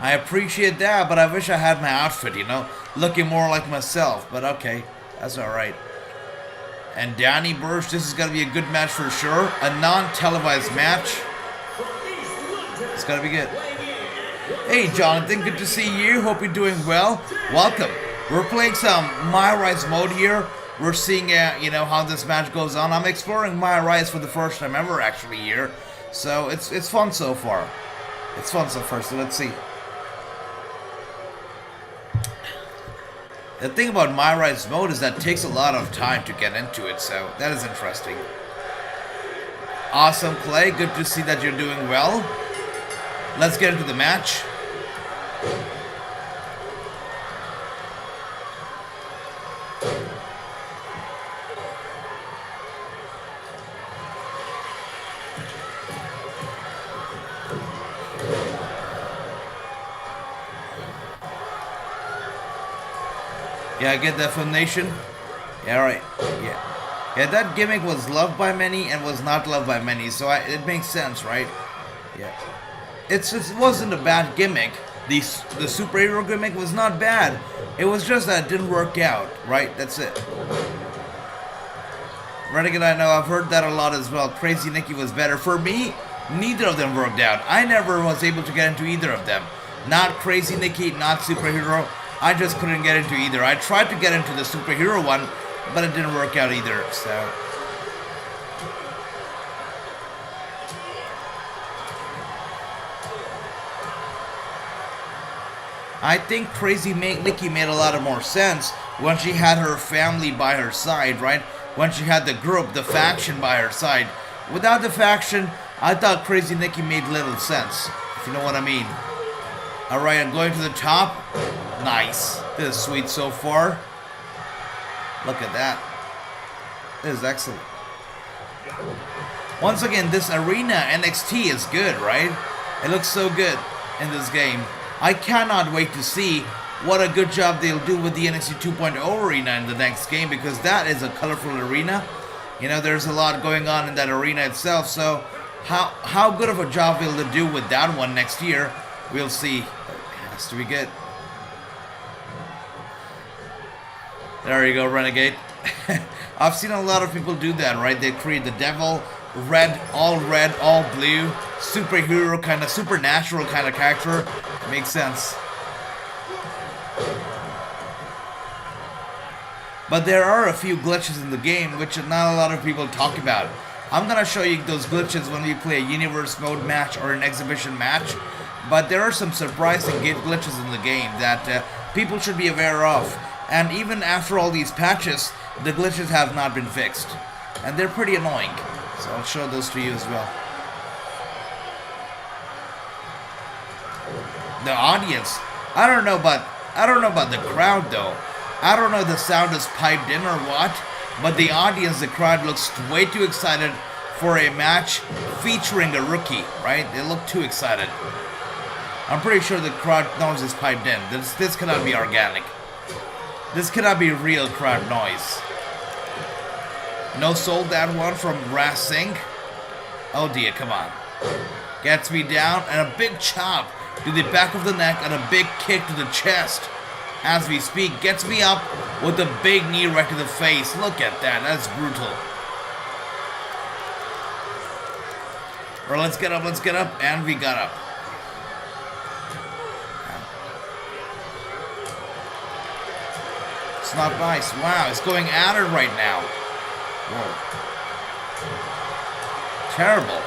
I appreciate that, but I wish I had my outfit, looking more like myself, but okay, that's alright. And Danny Burch, this is going to be a good match for sure. A non-televised match. It's going to be good. Hey Jonathan, good to see you. Hope you're doing well. Welcome. We're playing some MyRise mode here. We're seeing, how this match goes on. I'm exploring MyRise for the first time ever, actually, here. So, it's fun so far. It's fun so far, so let's see. The thing about MyRise mode is that it takes a lot of time to get into it, so that is interesting. Awesome, Clay. Good to see that you're doing well. Let's get into the match. Yeah, I get that from Nation. Yeah, right. Yeah, that gimmick was loved by many and was not loved by many, so it makes sense, right? Yeah. It wasn't a bad gimmick. The superhero gimmick was not bad. It was just that it didn't work out, right? That's it. Renegade, I know, I've heard that a lot as well. Crazy Nikki was better. For me, neither of them worked out. I never was able to get into either of them. Not Crazy Nikki, not superhero. I just couldn't get into either. I tried to get into the superhero one, but it didn't work out either, so... I think Crazy Nikki made a lot of more sense when she had her family by her side, right? When she had the group, the faction by her side. Without the faction, I thought Crazy Nikki made little sense, if you know what I mean. Alright, I'm going to the top. Nice. This is sweet so far. Look at that. This is excellent. Once again, this arena NXT is good, right? It looks so good in this game. I cannot wait to see what a good job they'll do with the NXT 2.0 arena in the next game, because that is a colorful arena. There's a lot going on in that arena itself, so how good of a job will they do with that one next year, we'll see. It has to be good. There you go, Renegade. I've seen a lot of people do that, right? They create the devil, red, all blue, superhero kind of, supernatural kind of character. Makes sense. But there are a few glitches in the game which not a lot of people talk about. I'm gonna show you those glitches when we play a universe mode match or an exhibition match. But there are some surprising glitches in the game that people should be aware of. And even after all these patches, the glitches have not been fixed. And they're pretty annoying. So I'll show those to you as well. The audience, I don't know about the crowd though. I don't know if the sound is piped in or what, but the audience, the crowd looks way too excited for a match featuring a rookie, right? They look too excited. I'm pretty sure the crowd noise is piped in. This cannot be organic. This cannot be real crowd noise. No sold that one from Wrassingh. Oh dear, come on. Gets me down and a big chop to the back of the neck and a big kick to the chest. as we speak. Gets me up with a big knee right to the face. Look at that. That's brutal. Alright, let's get up. Let's get up. And we got up. It's not nice. Wow, it's going at it right now. Whoa. Terrible.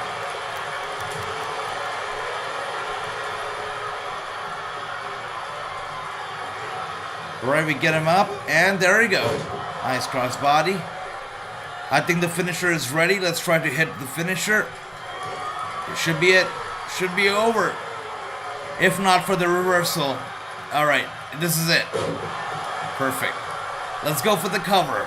Alright, we get him up, and there we go. Nice crossbody. I think the finisher is ready. Let's try to hit the finisher. It should be it. Should be over. If not for the reversal. Alright, this is it. Perfect. Let's go for the cover.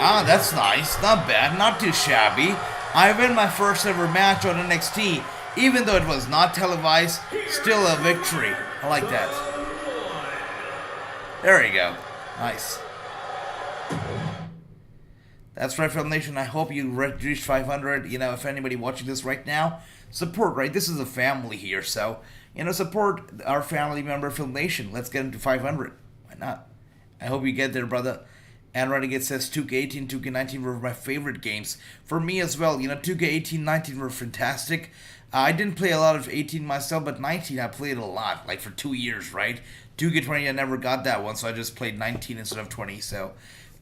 Ah, that's nice. Not bad. Not too shabby. I win my first ever match on NXT. Even though it was not televised, still a victory. I like that. There you go. Nice. That's right, Film Nation. I hope you reached 500. You know, if anybody watching this right now, support, right? This is a family here, so, you know, support our family member, Film Nation. Let's get into 500. Why not? I hope you get there, brother. And Renegade says 2K18, 2K19 were my favorite games. For me as well, you know, 2K18, 19 were fantastic. I didn't play a lot of 18 myself, but 19 I played a lot, like for 2 years, right? 2K20 I never got that one, so I just played 19 instead of 20, so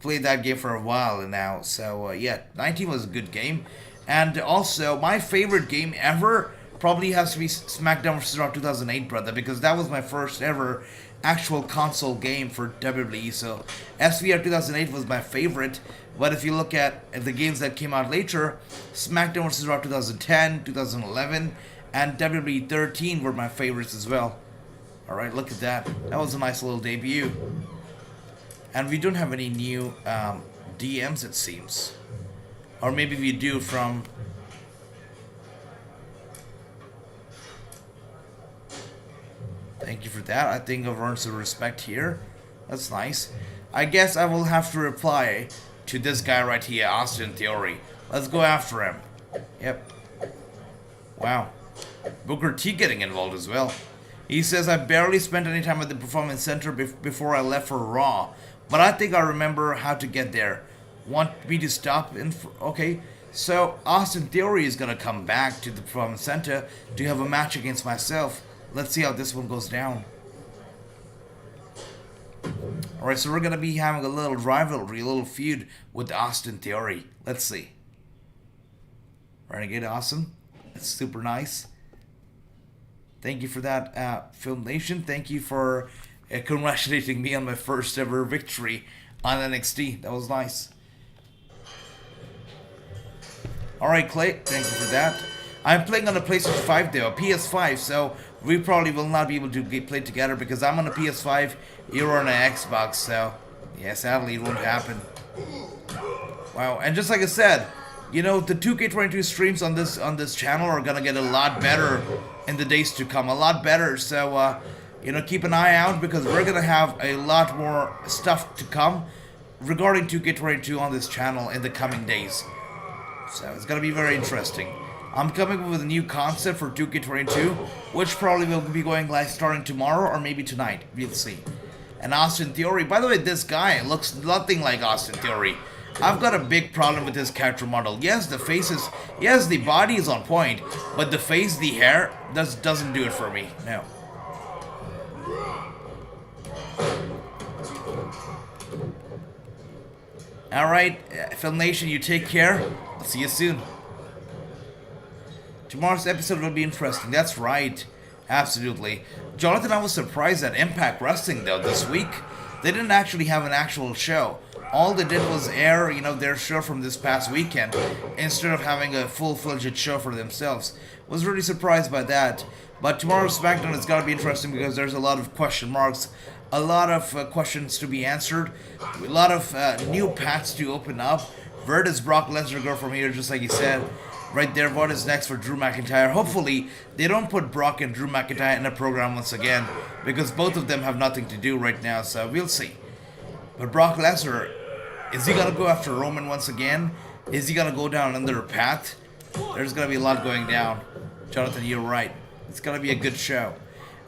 played that game for a while now. So yeah, 19 was a good game. And also, my favorite game ever probably has to be SmackDown vs. Raw 2008, brother, because that was my first ever actual console game for WWE. So SVR 2008 was my favorite. But if you look at the games that came out later, SmackDown vs. Raw 2010, 2011, and WWE 13 were my favorites as well. Alright, look at that. That was a nice little debut. And we don't have any new DMs, it seems. Or maybe we do from... Thank you for that. I think I've earned some respect here. That's nice. I guess I will have to reply to this guy right here, Austin Theory. Let's go after him. Yep. Wow. Booker T getting involved as well. He says, I barely spent any time at the Performance Center before I left for Raw. But I think I remember how to get there. Want me to stop in? Okay. So, Austin Theory is going to come back to the Performance Center to have a match against myself. Let's see how this one goes down. Alright, so we're going to be having a little rivalry, a little feud with Austin Theory. Let's see. Renegade Awesome. That's super nice. Thank you for that, Film Nation. Thank you for congratulating me on my first ever victory on NXT. That was nice. Alright, Clay. Thank you for that. I'm playing on a PlayStation 5 though, a PS5, so we probably will not be able to play together because I'm on a PS5, you're on an Xbox, so yeah, sadly it won't happen. Wow, and just like I said, you know, the 2K22 streams on this channel are gonna get a lot better in the days to come, a lot better, so you know, keep an eye out because we're gonna have a lot more stuff to come regarding 2K22 on this channel in the coming days. So it's gonna be very interesting. I'm coming up with a new concept for 2K22, which probably will be going live starting tomorrow or maybe tonight. We'll see. And Austin Theory, by the way, this guy looks nothing like Austin Theory. I've got a big problem with his character model. Yes, the face is, yes, the body is on point, but the face, the hair, doesn't do it for me. No. Alright, Film Nation, you take care. I'll see you soon. Tomorrow's episode will be interesting. That's right. Absolutely. Jonathan, I was surprised at Impact Wrestling, though, this week. They didn't actually have an actual show. All they did was air, you know, their show from this past weekend instead of having a full-fledged show for themselves. Was really surprised by that. But tomorrow's SmackDown is going to be interesting because there's a lot of question marks, a lot of questions to be answered, a lot of new paths to open up. Where does Brock Lesnar go from here, just like he said? Right there, what is next for Drew McIntyre? Hopefully, they don't put Brock and Drew McIntyre in a program once again, because both of them have nothing to do right now, so we'll see. But Brock Lesnar, is he going to go after Roman once again? Is he going to go down another path? There's going to be a lot going down. Jonathan, you're right. It's gonna be a good show.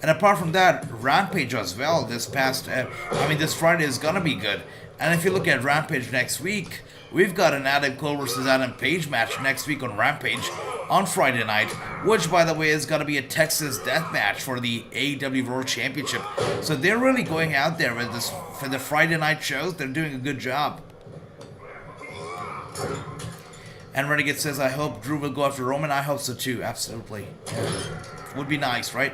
And apart from that, Rampage as well. This Friday is gonna be good. And if you look at Rampage next week, we've got an Adam Cole versus Adam Page match next week on Rampage on Friday night, which, by the way, is gonna be a Texas death match for the AEW World Championship. So they're really going out there with this for the Friday night shows. They're doing a good job. And Renegade says, I hope Drew will go after Roman. I hope so too, absolutely. Yeah. Would be nice, right?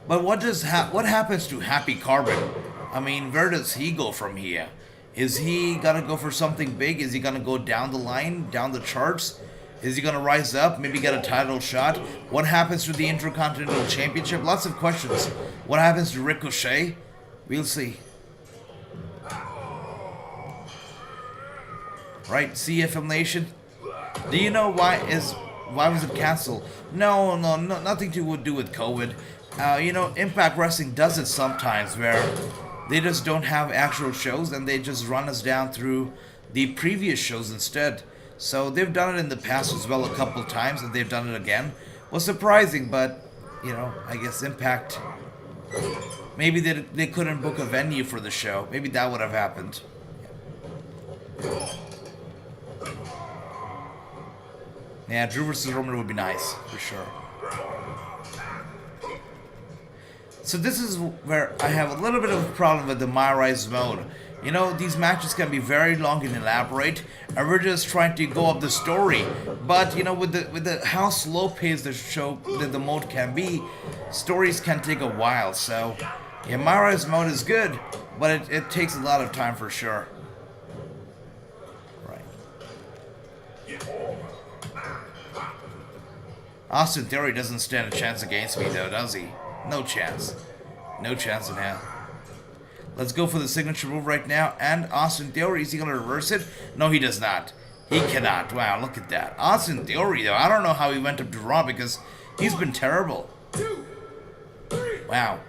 But what happens to Happy Carbon? I mean, where does he go from here? Is he gonna go for something big? Is he gonna go down the line, down the charts? Is he gonna rise up, maybe get a title shot? What happens to the Intercontinental Championship? Lots of questions. What happens to Ricochet? We'll see. Right, CFM Nation? Do you know why was it canceled? No, nothing to do with COVID. Impact Wrestling does it sometimes where they just don't have actual shows and they just run us down through the previous shows instead. So they've done it in the past as well a couple of times, and they've done it again. Was surprising, but I guess Impact, maybe they couldn't book a venue for the show. Maybe that would have happened. Yeah, Drew versus Roman would be nice, for sure. So this is where I have a little bit of a problem with the MyRise mode. These matches can be very long and elaborate, and we're just trying to go up the story. But with how slow paced the mode can be, stories can take a while. So yeah, MyRise mode is good, but it takes a lot of time for sure. Austin Theory doesn't stand a chance against me, though, does he? No chance. No chance in hell. Let's go for the signature move right now. And Austin Theory, is he going to reverse it? No, he does not. He cannot. Wow, look at that. Austin Theory, though, I don't know how he went up to Raw because he's been terrible. Wow.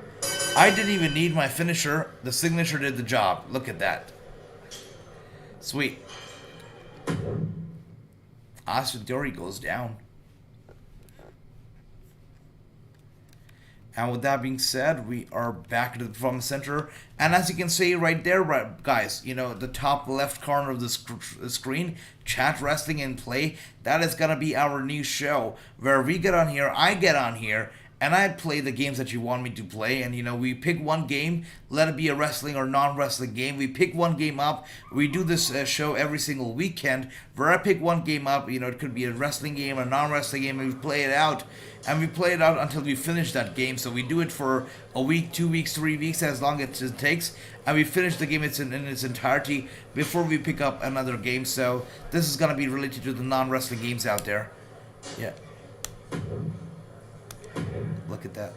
I didn't even need my finisher. The signature did the job. Look at that. Sweet. Austin Theory goes down. And with that being said, we are back to the Performance Center. And as you can see right there, guys, the top left corner of the screen, Chat Wrestling in Play, that is going to be our new show where we get on here, I get on here, and I play the games that you want me to play. And, we pick one game, let it be a wrestling or non-wrestling game. We pick one game up. We do this show every single weekend where I pick one game up. It could be a wrestling game or a non-wrestling game, and we play it out. And we play it out until we finish that game. So we do it for a week, 2 weeks, 3 weeks, as long as it takes. And we finish the game in its entirety before we pick up another game. So this is going to be related to the non-wrestling games out there. Yeah. Look at that.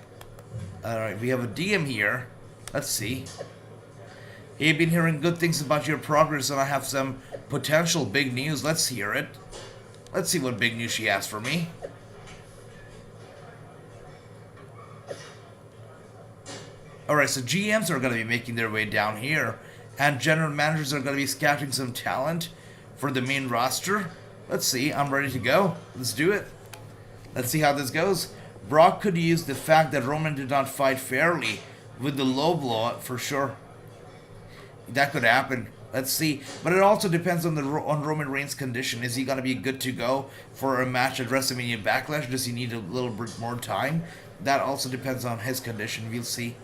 Alright, we have a DM here. Let's see. Hey, been hearing good things about your progress, and I have some potential big news. Let's hear it. Let's see what big news she has for me. Alright, so GMs are going to be making their way down here, and general managers are going to be scouting some talent for the main roster. Let's see, I'm ready to go. Let's do it. Let's see how this goes. Brock could use the fact that Roman did not fight fairly with the low blow for sure. That could happen. Let's see. But it also depends on Roman Reigns' condition. Is he going to be good to go for a match at Wrestlemania Backlash? Does he need a little bit more time? That also depends on his condition. We'll see.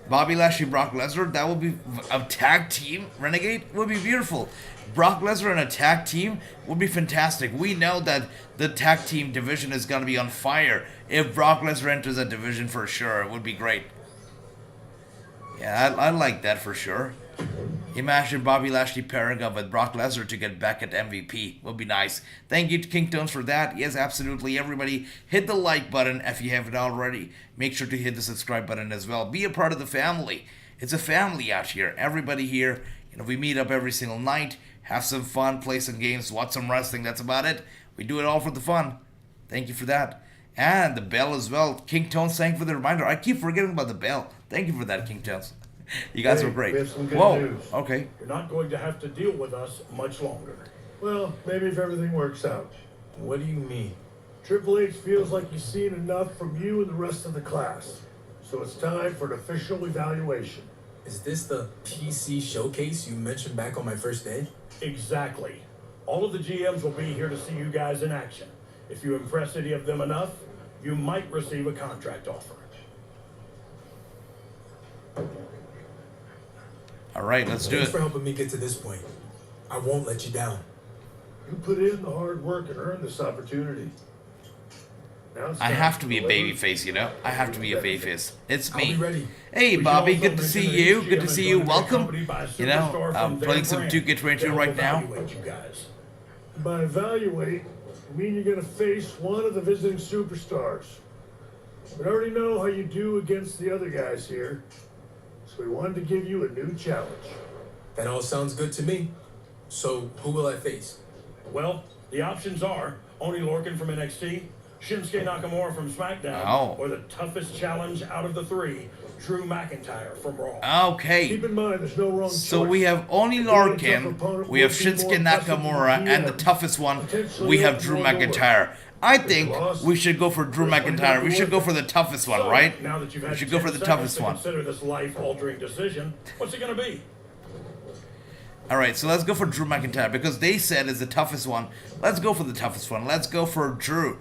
Bobby Lashley, Brock Lesnar, that would be a tag team. Renegade would be beautiful. Brock Lesnar and a tag team would be fantastic. We know that the tag team division is going to be on fire. If Brock Lesnar enters that division, for sure, it would be great. Yeah, I like that for sure. Imagine Bobby Lashley pairing up with Brock Lesnar to get back at MVP. Would be nice. Thank you to King Tones for that. Yes, absolutely. Everybody, hit the like button if you haven't already. Make sure to hit the subscribe button as well. Be a part of the family. It's a family out here. Everybody here, we meet up every single night, have some fun, play some games, watch some wrestling. That's about it. We do it all for the fun. Thank you for that. And the bell as well. King Tones, thank you for the reminder. I keep forgetting about the bell. Thank you for that, King Tones. You guys were great. We have some good news. Okay. You're not going to have to deal with us much longer. Well, maybe if everything works out. What do you mean? Triple H feels like he's seen enough from you and the rest of the class. So it's time for an official evaluation. Is this the PC showcase you mentioned back on my first day? Exactly. All of the GMs will be here to see you guys in action. If you impress any of them enough, you might receive a contract offer. All right, let's do it. Thanks for helping me get to this point. I won't let you down. You put in the hard work and earned this opportunity. Now it's I time have to be a deliver. babyface, you know? I have to be a babyface. It's I'll be me. ready. Hey, We Bobby, should also good to see mention you. that Good to each see GM you. is Welcome. accompanied by a You know, superstar I'm from playing their some brand 2K22 to help right now. evaluate you guys. By evaluate, I mean you're going to face one of the visiting superstars. We already know how you do against the other guys here, so we wanted to give you a new challenge. That all sounds good to me. So, who will I face? Well, the options are Oni Lorcan from NXT, Shinsuke Nakamura from SmackDown, Oh. or the toughest challenge out of the three, Drew McIntyre from Raw. Okay. Keep in mind, there's no wrong So choice. we have Oni Lorcan, we have Shinsuke Nakamura, and the toughest one, we have Drew McIntyre. I think we should go for Drew McIntyre. We should go for the toughest one, right? Now that you've had We should go 10 for the seconds toughest to one. Consider this life-altering decision. What's it gonna be? Alright, so let's go for Drew McIntyre, because they said it's the toughest one. Let's go for the toughest one. Let's go for Drew.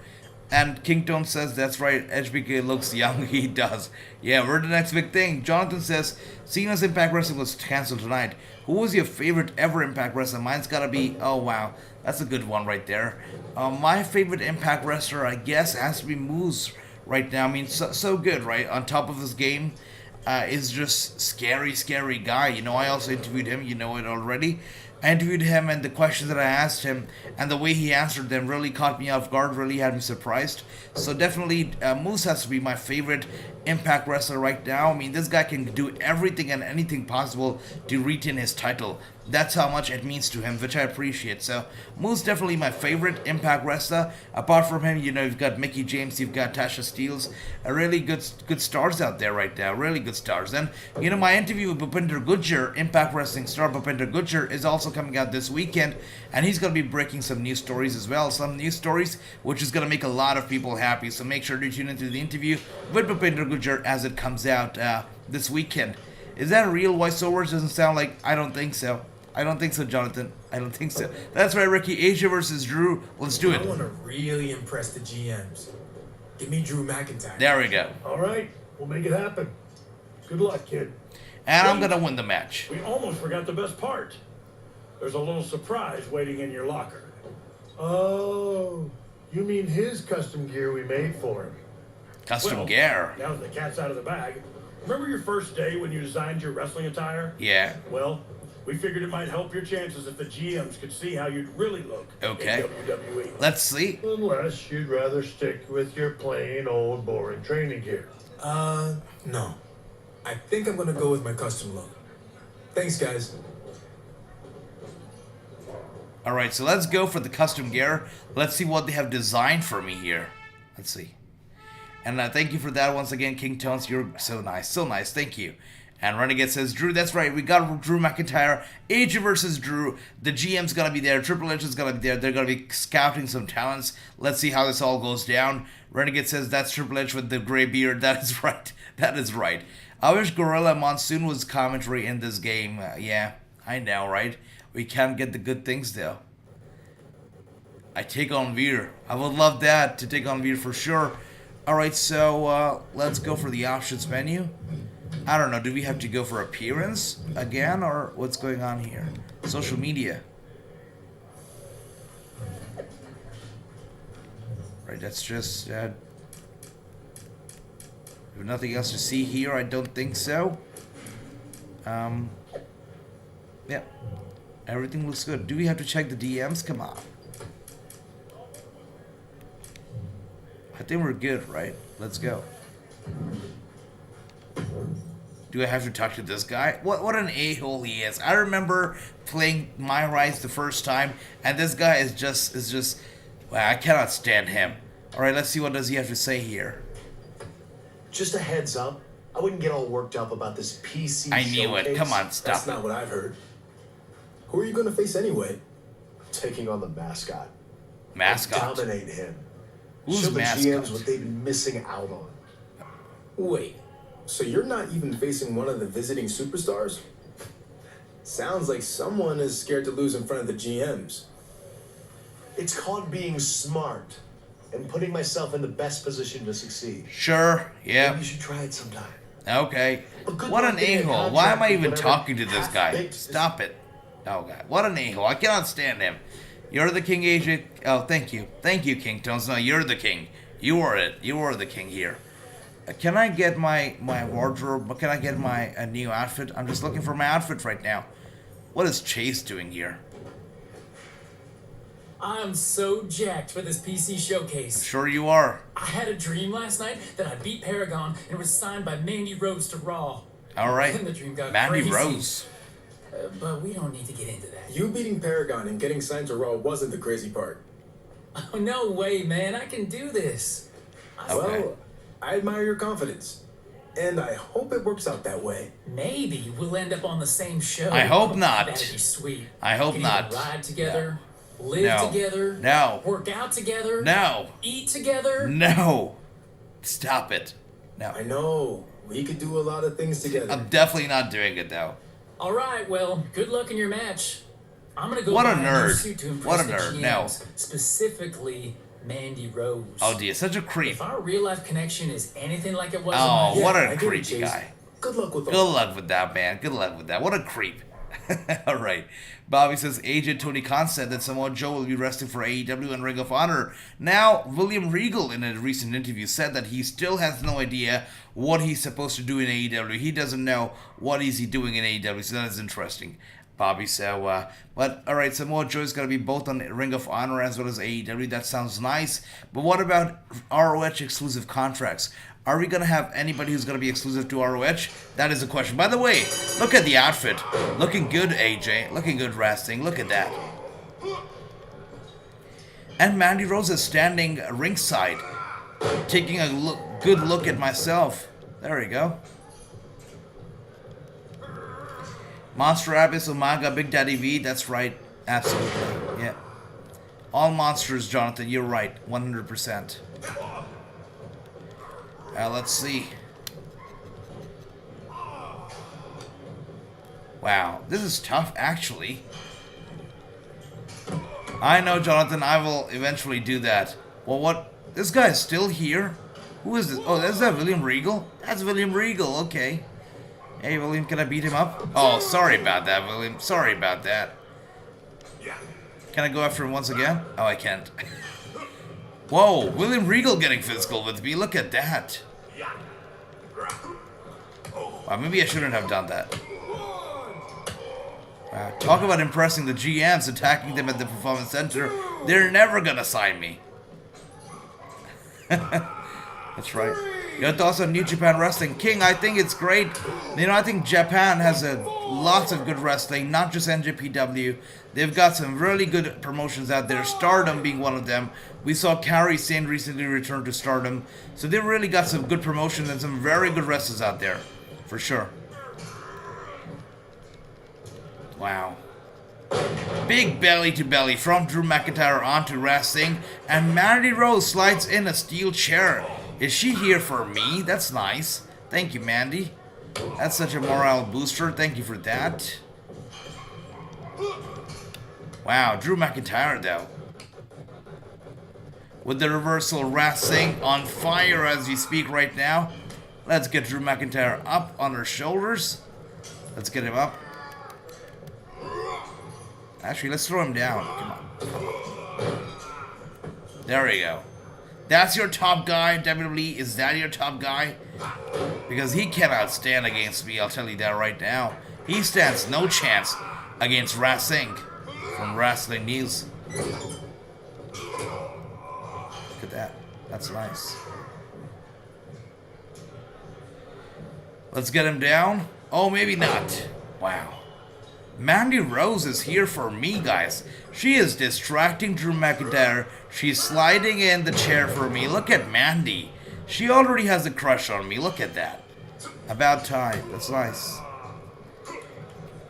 And Kingtone says, that's right, HBK looks young. He does. Yeah, we're the next big thing. Jonathan says, Cena's Impact Wrestling was cancelled tonight. Who was your favorite ever Impact Wrestler? Mine's gotta be, oh wow, that's a good one right there. My favorite Impact Wrestler, I guess, has to be Moose right now. I mean, so good, right? On top of his game. Is just scary guy. You know, I also interviewed him, you know it already. I interviewed him, and the questions that I asked him and the way he answered them really caught me off guard, really had me surprised. So definitely Moose has to be my favorite Impact wrestler right now. I mean, this guy can do everything and anything possible to retain his title. That's how much it means to him, which I appreciate. So Moose definitely my favorite Impact wrestler. Apart from him, you know, you've got Mickie James, you've got Tasha Steelz, really good stars out there right now, really good stars. And you know, my interview with Bhupinder Gujjar, Impact Wrestling star Bhupinder Gujjar, is also coming out this weekend, and he's going to be breaking some news stories as well, some news stories which is going to make a lot of people happy. So make sure to tune into the interview with Bhupinder Gujjar as it comes out this weekend. Is that a real voiceover? Doesn't sound like. I don't think so. I don't think so, Jonathan. I don't think so. That's right, Ricky. Asia versus Drew. Let's do it. I want to really impress the GMs. Give me Drew McIntyre. There we go. All right, we'll make it happen. Good luck, kid. And I'm going to win the match. We almost forgot the best part. There's a little surprise waiting in your locker. Oh, you mean his custom gear we made for him? Custom gear. Now that the cat's out of the bag, remember your first day when you designed your wrestling attire? Yeah. Well, we figured it might help your chances if the GMs could see how you'd really look Okay. in WWE. Let's see. Unless you'd rather stick with your plain old boring training gear. No. I think I'm gonna go with my custom look. Thanks, guys. Alright, so let's go for the custom gear. Let's see what they have designed for me here. Let's see. And thank you for that once again, King Tones. You're so nice. So nice. Thank you. And Renegade says, Drew, that's right. We got Drew McIntyre. AJ versus Drew. The GM's going to be there. Triple H is going to be there. They're going to be scouting some talents. Let's see how this all goes down. Renegade says, that's Triple H with the gray beard. That is right. That is right. I wish Gorilla Monsoon was commentary in this game. Yeah, I know, right? We can't get the good things, though. I take on Veer. I would love that, to take on Veer for sure. Alright, so let's go for the options menu. I don't know, do we have to go for appearance again, or what's going on here? Social media. Right, that's just... there's nothing else to see here, I don't think so. Yeah. Everything looks good. Do we have to check the DMs? Come on. I think we're good, right? Let's go. Do I have to talk to this guy? What an a-hole he is. I remember playing MyRise the first time, and this guy is just wow, I cannot stand him. Alright, let's see what does he have to say here. Just a heads up, I wouldn't get all worked up about this PC I knew it. showcase. Come on, stop That's it. not what I've heard. Who are you gonna face anyway? Taking on the mascot. Mascot. Dominate him. Who's Show the mascot? GMs what they've been missing out on. Wait, so you're not even facing one of the visiting superstars? Sounds like someone is scared to lose in front of the GMs. It's called being smart and putting myself in the best position to succeed. Sure, yeah. Maybe you should try it sometime. Okay. But good What luck an getting a a-hole. Why am I contract even with talking to this whatever guy? half-baked- Stop it. Oh, God. What an a-hole. I cannot stand him. You're the king, AJ. Oh, thank you. Thank you, King Tones. No, you're the king. You are it. You are the king here. Can I get my wardrobe? Can I get my new outfit? I'm just looking for my outfit right now. What is Chase doing here? I'm so jacked for this PC showcase. Sure you are. I had a dream last night that I beat Paragon and was signed by Mandy Rose to Raw. All right. Then the dream got Mandy crazy. Rose. But we don't need to get into that. You beating Paragon and getting signed to Raw wasn't the crazy part. Oh, no way, man. I can do this. Okay. Well, I admire your confidence. And I hope it works out that way. Maybe we'll end up on the same show. I hope not. That'd be sweet. I hope Can not. even ride together, live No. together, No. work out together, No. eat together. No. Stop it. No. I know. We could do a lot of things together. I'm definitely not doing it, though. All right, well, good luck in your match. I'm gonna go What a buy new nerd. suit to impress What a the nerd. GMs, No. specifically Mandy Rose. Oh, dear. Such a creep. If our real life connection is anything like it was in Oh, my what I a get it, creepy Chase. guy. Good luck with Good all. luck with that, man. Good luck with that. What a creep. All right. Bobby says Agent Tony Khan said that Samoa Joe will be wrestling for AEW and Ring of Honor. Now, William Regal in a recent interview said that he still has no idea what he's supposed to do in AEW. He doesn't know what is he doing in AEW, so that is interesting. Bobby said, but all right, Samoa Joe is going to be both on Ring of Honor as well as AEW. That sounds nice. But what about ROH exclusive contracts? Are we going to have anybody who's going to be exclusive to ROH? That is a question. By the way, look at the outfit. Looking good, AJ. Looking good, Wrassing. Look at that. And Mandy Rose is standing ringside, taking a good look at myself. There we go. Monster Abyss, Umaga, Big Daddy V. That's right. Absolutely. Yeah. All monsters, Jonathan. You're right. 100%. Let's see. Wow. This is tough, actually. I know, Jonathan. I will eventually do that. Well, what? This guy is still here? Who is this? Oh, is that William Regal? That's William Regal. Okay. Hey, William, can I beat him up? Oh, sorry about that, William. Sorry about that. Can I go after him once again? Oh, I can't. Whoa, William Regal getting physical with me. Look at that. Wow, maybe I shouldn't have done that. Wow, talk about impressing the GMs, attacking them at the Performance Center. They're never gonna sign me. That's right. Your thoughts on New Japan Wrestling? King, I think it's great. You know, I think Japan has lots of good wrestling, not just NJPW. They've got some really good promotions out there, Stardom being one of them. We saw Kairi Sane recently return to Stardom. So they've really got some good promotions and some very good wrestlers out there, for sure. Wow. Big belly to belly from Drew McIntyre onto Wrassing, and Mandy Rose slides in a steel chair. Is she here for me? That's nice. Thank you, Mandy. That's such a morale booster. Thank you for that. Wow, Drew McIntyre though. With the reversal, Wrassing on fire as we speak right now. Let's get Drew McIntyre up on her shoulders. Let's get him up. Actually, let's throw him down. Come on. There we go. That's your top guy, WWE. Is that your top guy? Because he cannot stand against me, I'll tell you that right now. He stands no chance against Wrassing from Wrasslinews. Look at that. That's nice. Let's get him down. Oh, maybe not. Wow. Mandy Rose is here for me, guys. She is distracting Drew McIntyre. She's sliding in the chair for me. Look at Mandy. She already has a crush on me. Look at that. About time. That's nice.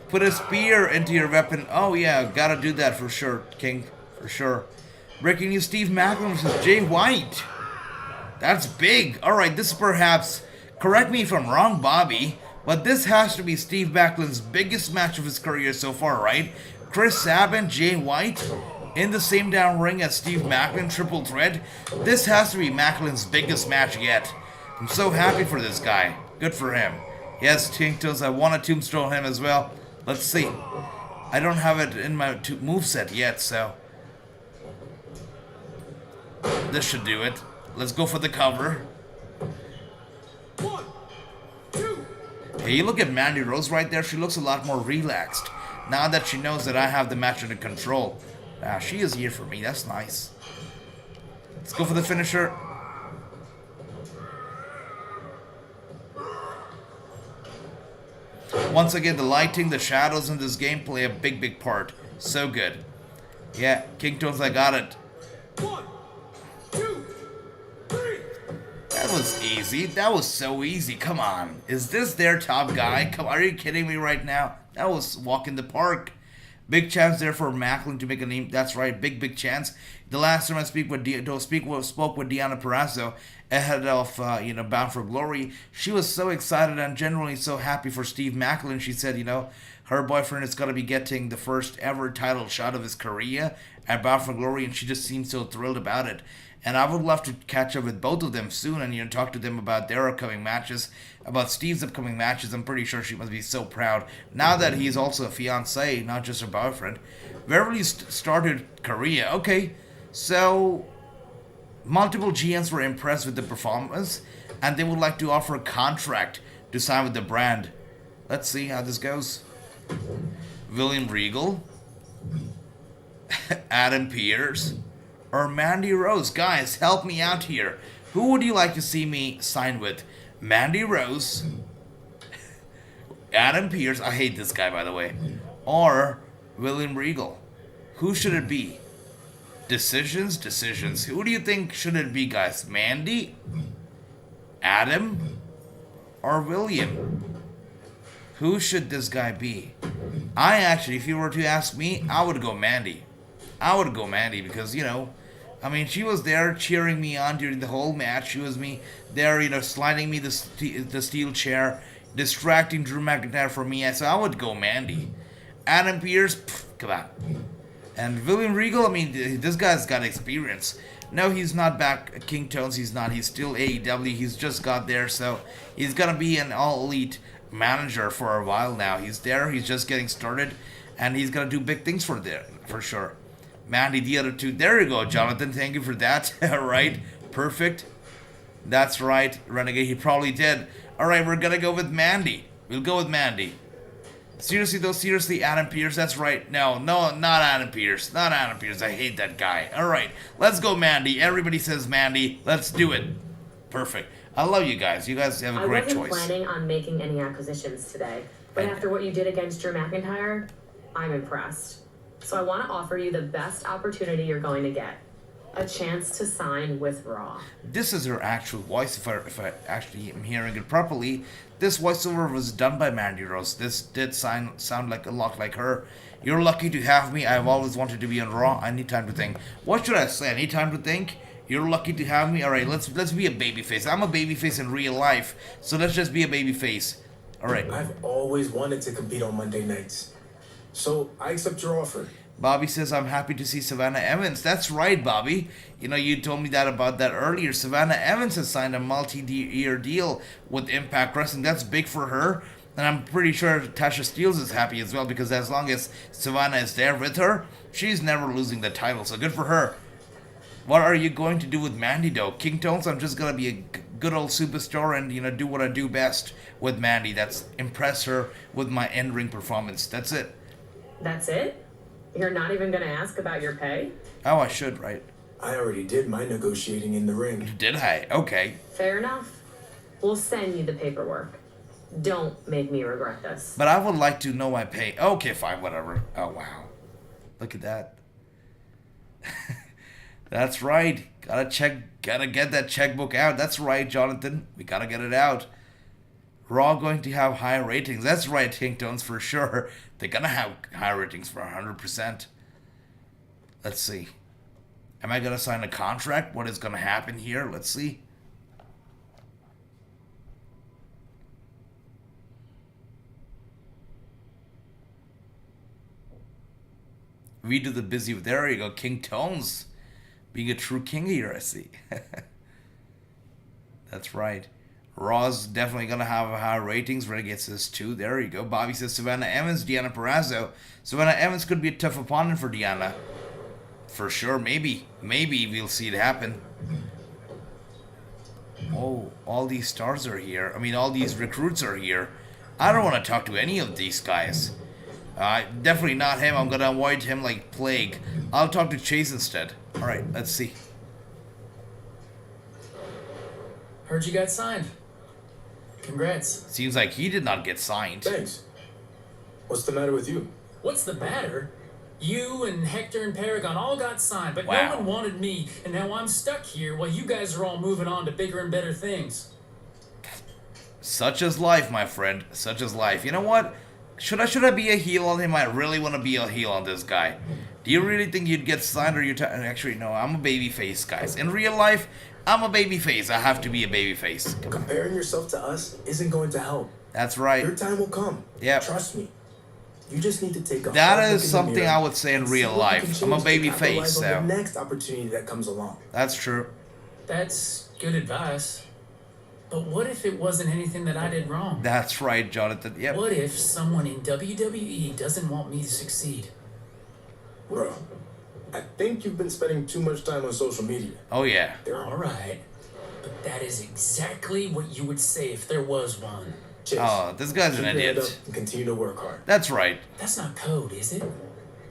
Put a spear into your weapon. Oh, yeah. Gotta do that for sure, King. For sure. Breaking news, Steve Macklin versus Jay White. That's big. Alright, this is perhaps, correct me if I'm wrong, Bobby, but this has to be Steve Macklin's biggest match of his career so far, right? Chris Sabin, Jay White, in the same down ring as Steve Macklin, triple threat. This has to be Macklin's biggest match yet. I'm so happy for this guy. Good for him. Yes, Tinktos, I want to tombstone him as well. Let's see. I don't have it in my moveset yet, so this should do it. Let's go for the cover. 1, 2. Hey, you look at Mandy Rose right there. She looks a lot more relaxed now that she knows that I have the match under control. She is here for me. That's nice. Let's go for the finisher. Once again, the lighting, the shadows in this game play a big part. So good. Yeah, King Tones, I got it. 1, 2, 3. That was easy. That was so easy. Come on. Is this their top guy? Come, are you kidding me right now? That was walk in the park. Big chance there for Macklin to make a name. That's right, big chance. The last time I spoke with Deonna Purrazzo ahead of Bound for Glory, she was so excited and genuinely so happy for Steve Macklin. She said, her boyfriend is gonna be getting the first ever title shot of his career at Bound for Glory, and she just seemed so thrilled about it. And I would love to catch up with both of them soon and talk to them about their upcoming matches, about Steve's upcoming matches. I'm pretty sure she must be so proud now that he's also a fiance, not just her boyfriend. Beverly started Korea. Okay, so multiple GMs were impressed with the performance, and they would like to offer a contract to sign with the brand. Let's see how this goes. William Regal, Adam Pearce, or Mandy Rose. Guys, help me out here. Who would you like to see me sign with? Mandy Rose, Adam Pearce, I hate this guy by the way, or William Regal? Who should it be? Decisions. Who do you think should it be, guys? Mandy, Adam, or William? Who should this guy be? I actually, if you were to ask me, I would go Mandy. Because, she was there cheering me on during the whole match. She was there, sliding me the steel chair, distracting Drew McIntyre from me. So I would go Mandy. Adam Pearce, come on. And William Regal, this guy's got experience. No, he's not back at King Tones. He's not. He's still AEW. He's just got there. So he's going to be an all-elite manager for a while now. He's there. He's just getting started. And he's going to do big things for sure. Mandy, the other two. There you go, Jonathan. Thank you for that. Alright, perfect. That's right, Renegade. He probably did. Alright, we're gonna go with Mandy. We'll go with Mandy. Seriously, Adam Pearce. That's right. No, not Adam Pearce. Not Adam Pearce. I hate that guy. Alright, let's go Mandy. Everybody says Mandy. Let's do it. Perfect. I love you guys. You guys have a great choice. I wasn't planning on making any acquisitions today, but after what you did against Drew McIntyre, I'm impressed. So I want to offer you the best opportunity you're going to get. A chance to sign with Raw. This is her actual voice, if I actually am hearing it properly. This voiceover was done by Mandy Rose. This did sound like a lot like her. You're lucky to have me. I've always wanted to be on Raw. I need time to think. What should I say? I need time to think? You're lucky to have me? Alright, let's be a babyface. I'm a babyface in real life, so let's just be a babyface. Alright. I've always wanted to compete on Monday nights. So, I accept your offer. Bobby says, I'm happy to see Savannah Evans. That's right, Bobby. You told me about that earlier. Savannah Evans has signed a multi-year deal with Impact Wrestling. That's big for her. And I'm pretty sure Tasha Steelz is happy as well, because as long as Savannah is there with her, she's never losing the title. So good for her. What are you going to do with Mandy, though? King Tones, I'm just going to be a good old superstar and, do what I do best with Mandy. That's impress her with my in-ring performance. That's it. That's it? You're not even going to ask about your pay? Oh, I should, right? I already did my negotiating in the ring. Did I? Okay. Fair enough. We'll send you the paperwork. Don't make me regret this. But I would like to know my pay. Okay, fine, whatever. Oh, wow. Look at that. That's right. Gotta get that checkbook out. That's right, Jonathan. We gotta get it out. Raw going to have high ratings. That's right, Tinktones, for sure. They're gonna have high ratings for 100%. Let's see. Am I gonna sign a contract? What is gonna happen here? Let's see. We do the busy. There you go, King Tones. Being a true king here, I see. That's right. Raw's definitely going to have high ratings. Renegade says 2. There you go. Bobby says Savannah Evans, Deanna Purrazzo. Savannah Evans could be a tough opponent for Deanna. For sure. Maybe. Maybe we'll see it happen. Oh, all these stars are here. I mean, all these recruits are here. I don't want to talk to any of these guys. Definitely not him. I'm going to avoid him like plague. I'll talk to Chase instead. Alright, let's see. Heard you got signed. Congrats. Seems like he did not get signed. Thanks. What's the matter with you? What's the matter? You and Hector and Paragon all got signed, but Wow. no one wanted me, and now I'm stuck here while you guys are all moving on to bigger and better things. Such is life, my friend. Such is life. You know what? Should I be a heel on him? I really want to be a heel on this guy. Do you really think you'd get signed, or actually, no, I'm a babyface, guys. In real life, I'm a babyface. I have to be a babyface. Comparing yourself to us isn't going to help. That's right. Your time will come. Yep. Trust me. You just need to take a hard That look is in the something mirror I would say in and see real what you can life. I'm a change to babyface, capitalize on so. the next opportunity that comes along. That's true. That's good advice. But what if it wasn't anything that I did wrong? That's right, Jonathan. Yep. What if someone in WWE doesn't want me to succeed? Bro, I think you've been spending too much time on social media. Oh, yeah. All right. But that is exactly what you would say if there was one. Chase, Oh, this guy's an keep your head idiot. up and continue to work hard. That's right. That's not code, is it?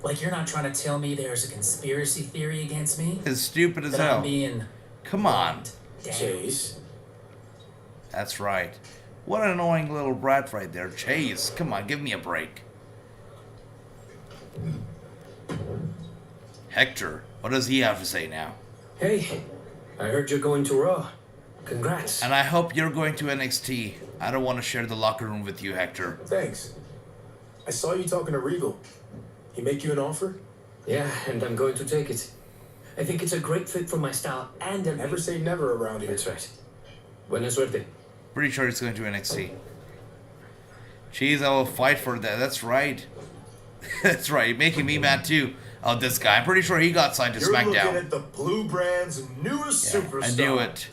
Like you're not trying to tell me there's a conspiracy theory against me? It's stupid as That I'm hell. being Come on. down? Chase, That's right. What an annoying little brat right there. Chase, come on, give me a break. Hector, what does he have to say now? Hey, I heard you're going to Raw. Congrats. And I hope you're going to NXT. I don't want to share the locker room with you, Hector. thanks. I saw you talking to Regal. He make you an offer? Yeah, and I'm going to take it. I think it's a great fit for my style and a Never say never around here. That's right. Buena suerte. Pretty sure he's going to NXT. Jeez, I will fight for that. That's right. That's right. You're making me mad too. Oh, this guy. I'm pretty sure he got signed to You're looking SmackDown. at the Blue Brand's newest Yeah, superstar. I knew it.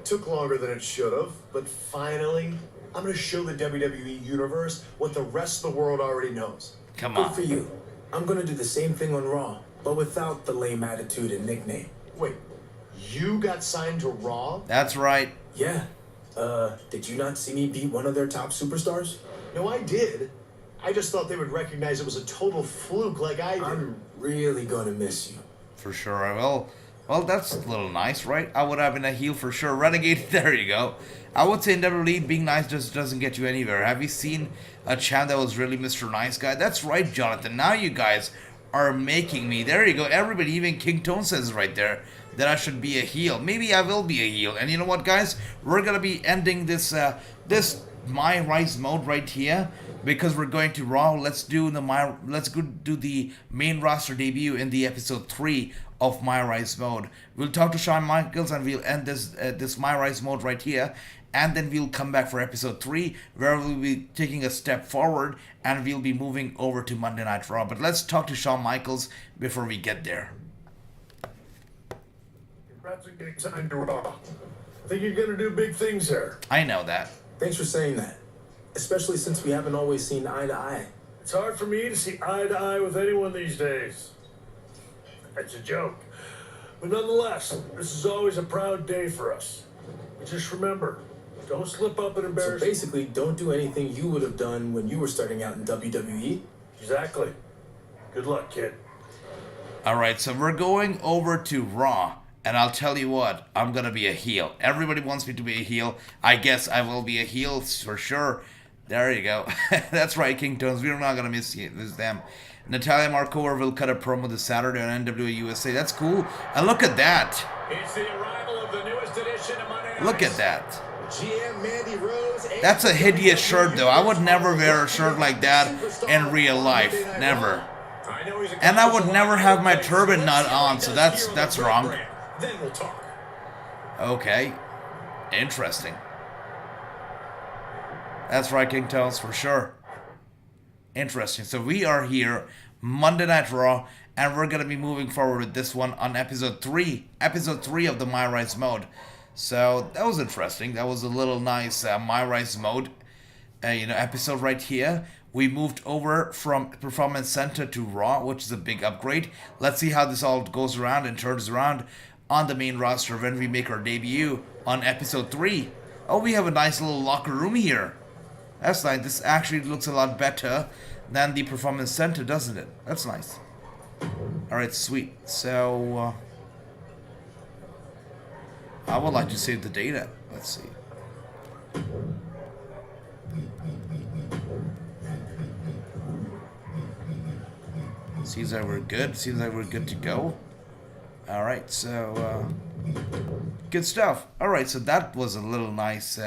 Took longer than it should have, but finally, I'm going to show the WWE Universe what the rest of the world already knows. Come Good for on. you. I'm gonna do the same thing on Raw, but without the lame attitude and nickname. Wait, you got signed to Raw? That's right. Yeah. Did you not see me beat one of their top superstars? No, I did. I just thought they would recognize it was a total fluke like I did. I'm really gonna miss you. For sure I will. Well, that's a little nice, right? I would have been a heel for sure. Renegade, there you go. I would say in WWE, being nice just doesn't get you anywhere. Have you seen a champ that was really Mr. Nice Guy? That's right, Jonathan. Now you guys are making me. There you go. Everybody, even King Tone says right there that I should be a heel. Maybe I will be a heel. And you know what, guys? We're going to be ending this this MyRise mode right here because we're going to Raw. Let's go do the main roster debut in the episode 3 of MyRise mode. We'll talk to Shawn Michaels and we'll end this MyRise mode right here, and then we'll come back for episode 3 where we'll be taking a step forward and we'll be moving over to Monday Night Raw. But let's talk to Shawn Michaels before we get there. Congrats on getting signed to Raw. I think you're gonna do big things there. I know that. Thanks for saying that. Especially since we haven't always seen eye to eye. It's hard for me to see eye to eye with anyone these days. That's a joke. But nonetheless, this is always a proud day for us. But just remember, don't slip up and So embarrass. basically, don't do anything you would have done when you were starting out in WWE. Exactly. Good luck, kid. Alright, so we're going over to Raw. And I'll tell you what, I'm gonna be a heel. Everybody wants me to be a heel. I guess I will be a heel for sure. There you go. That's right, King Tones. We're not gonna miss them. Natalia Markova will cut a promo this Saturday on NWA USA. That's cool. And look at that. It's the arrival of the newest edition of Monday Night. Look at that. GM Mandy Rose. and That's a hideous shirt, though. I would never wear a shirt like that in real life. Never. I know he's And I would accomplished a never lot, have my but turban let's nut see what on, he so does here that's on the wrong. brand. Then we'll talk. Okay. Interesting. That's right, King Tones, for sure. Interesting. So we are here, Monday Night Raw, and we're going to be moving forward with this one on episode 3. Episode 3 of the MyRise mode. So that was interesting. That was a little nice MyRise mode, episode right here. We moved over from Performance Center to Raw, which is a big upgrade. Let's see how this all goes around and turns around on the main roster when we make our debut on episode 3. Oh, we have a nice little locker room here. That's nice. This actually looks a lot better than the Performance Center, doesn't it? That's nice. Alright, sweet. So, I would like to save the data. Let's see. Seems like we're good. Seems like we're good to go. Alright, so, good stuff. Alright, so that was a little nice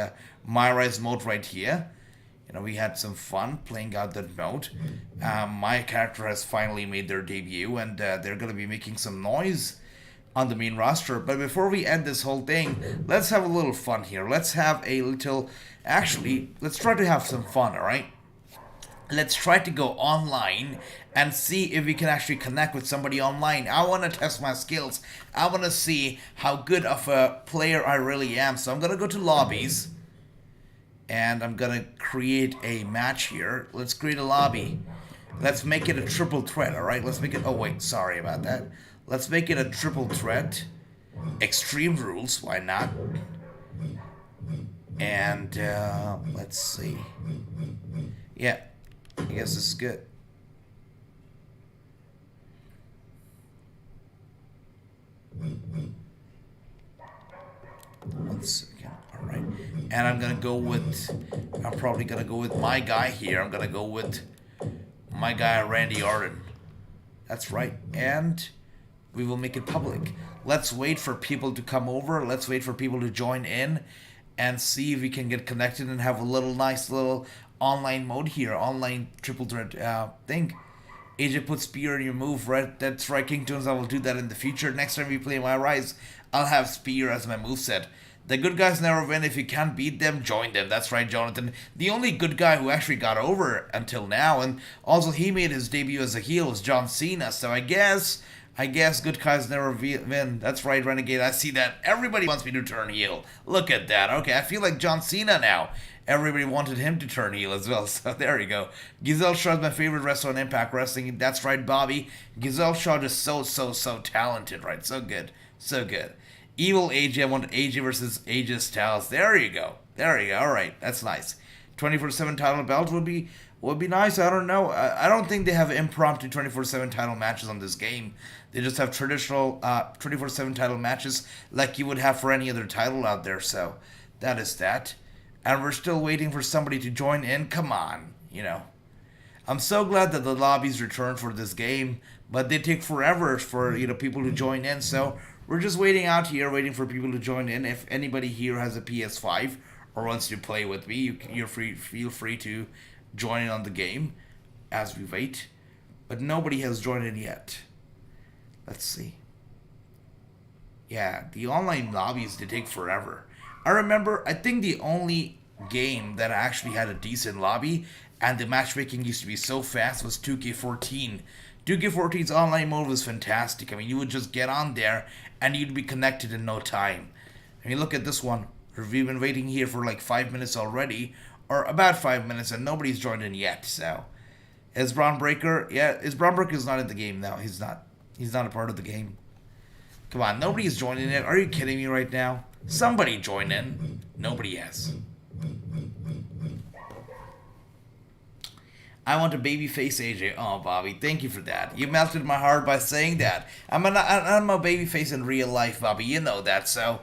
MyRise mode right here. We had some fun playing out that mode. My character has finally made their debut, and they're going to be making some noise on the main roster. But before we end this whole thing, let's have a little fun here. Let's have a little... Actually, let's try to have some fun, alright? Let's try to go online and see if we can actually connect with somebody online. I want to test my skills. I want to see how good of a player I really am. So I'm going to go to lobbies. And I'm going to create a match here. Let's create a lobby. Let's make it a triple threat, alright? Let's make it... Oh, wait, sorry about that. Let's make it a triple threat. Extreme rules, why not? And, let's see. Yeah, I guess this is good. One second. Alright. And I'm gonna go with... I'm probably gonna go with my guy here. I'm gonna go with my guy, Randy Orton. That's right. And we will make it public. Let's wait for people to come over. Let's wait for people to join in and see if we can get connected and have a little nice little online mode here. Online triple threat thing. AJ put spear in your move, right? That's right, King Tunes. I will do that in the future. Next time we play MyRise, I'll have spear as my moveset. The good guys never win. If you can't beat them, join them. That's right, Jonathan. The only good guy who actually got over until now, and also he made his debut as a heel, was John Cena. So I guess good guys never win. That's right, Renegade. I see that. Everybody wants me to turn heel. Look at that. Okay, I feel like John Cena now. Everybody wanted him to turn heel as well. So there you go. Giselle Shaw's my favorite wrestler on Impact Wrestling. That's right, Bobby. Giselle Shaw is so talented, right? So good. So good. Evil AJ. I want AJ versus AJ Styles. There you go. There you go. All right. That's nice. 24/7 title belt would be nice. I don't know. I don't think they have impromptu 24/7 title matches on this game. They just have traditional 24/7 title matches like you would have for any other title out there. So that is that. And we're still waiting for somebody to join in. Come on, I'm so glad that the lobbies returned for this game, but they take forever for people to join in. So we're just waiting out here, waiting for people to join in. If anybody here has a PS5 or wants to play with me, feel free to join in on the game as we wait. But nobody has joined in yet. Let's see. Yeah, the online lobbies, they take forever. I think the only game that actually had a decent lobby and the matchmaking used to be so fast was 2k14. 2k14's online mode was fantastic. I mean, you would just get on there and you'd be connected in no time. I mean, look at this one. We've been waiting here for like 5 minutes already, or about 5 minutes, and nobody's joined in yet. So, is Braun Breaker? Yeah, Braun Breaker is not in the game now. He's not a part of the game. Come on, nobody's joining in. Are you kidding me right now? Somebody join in. Nobody has. I want a babyface AJ. Oh, Bobby, thank you for that. You melted my heart by saying that. I'm a babyface in real life, Bobby. You know that, so,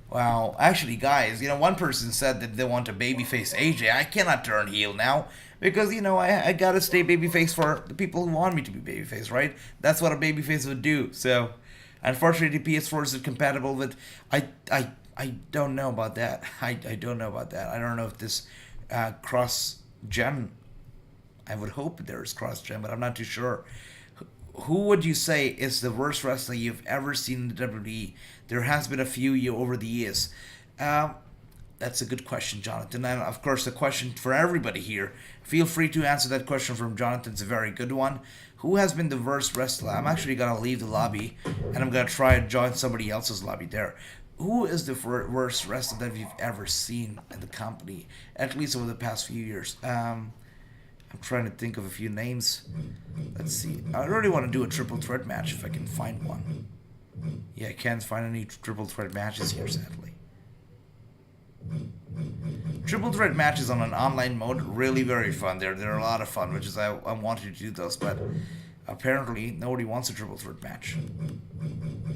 Well, actually, guys, one person said that they want a babyface AJ. I cannot turn heel now because, I gotta stay babyface for the people who want me to be babyface, right? That's what a babyface would do, so... Unfortunately, PS4 isn't compatible with... I don't know about that. I don't know about that. I don't know if this cross-gen... I would hope there's cross-gen, but I'm not too sure. Who would you say is the worst wrestler you've ever seen in the WWE? There has been a few over the years. That's a good question, Jonathan. And of course, the question for everybody here. Feel free to answer that question from Jonathan. It's a very good one. Who has been the worst wrestler? I'm actually going to leave the lobby, and I'm going to try and join somebody else's lobby there. Who is the worst wrestler that you've ever seen in the company, at least over the past few years? I'm trying to think of a few names. Let's see. I really want to do a triple threat match if I can find one. Yeah, I can't find any triple threat matches here, sadly. Triple threat matches on an online mode, really very fun. They're a lot of fun, which is I wanted to do those, but apparently nobody wants a triple threat match.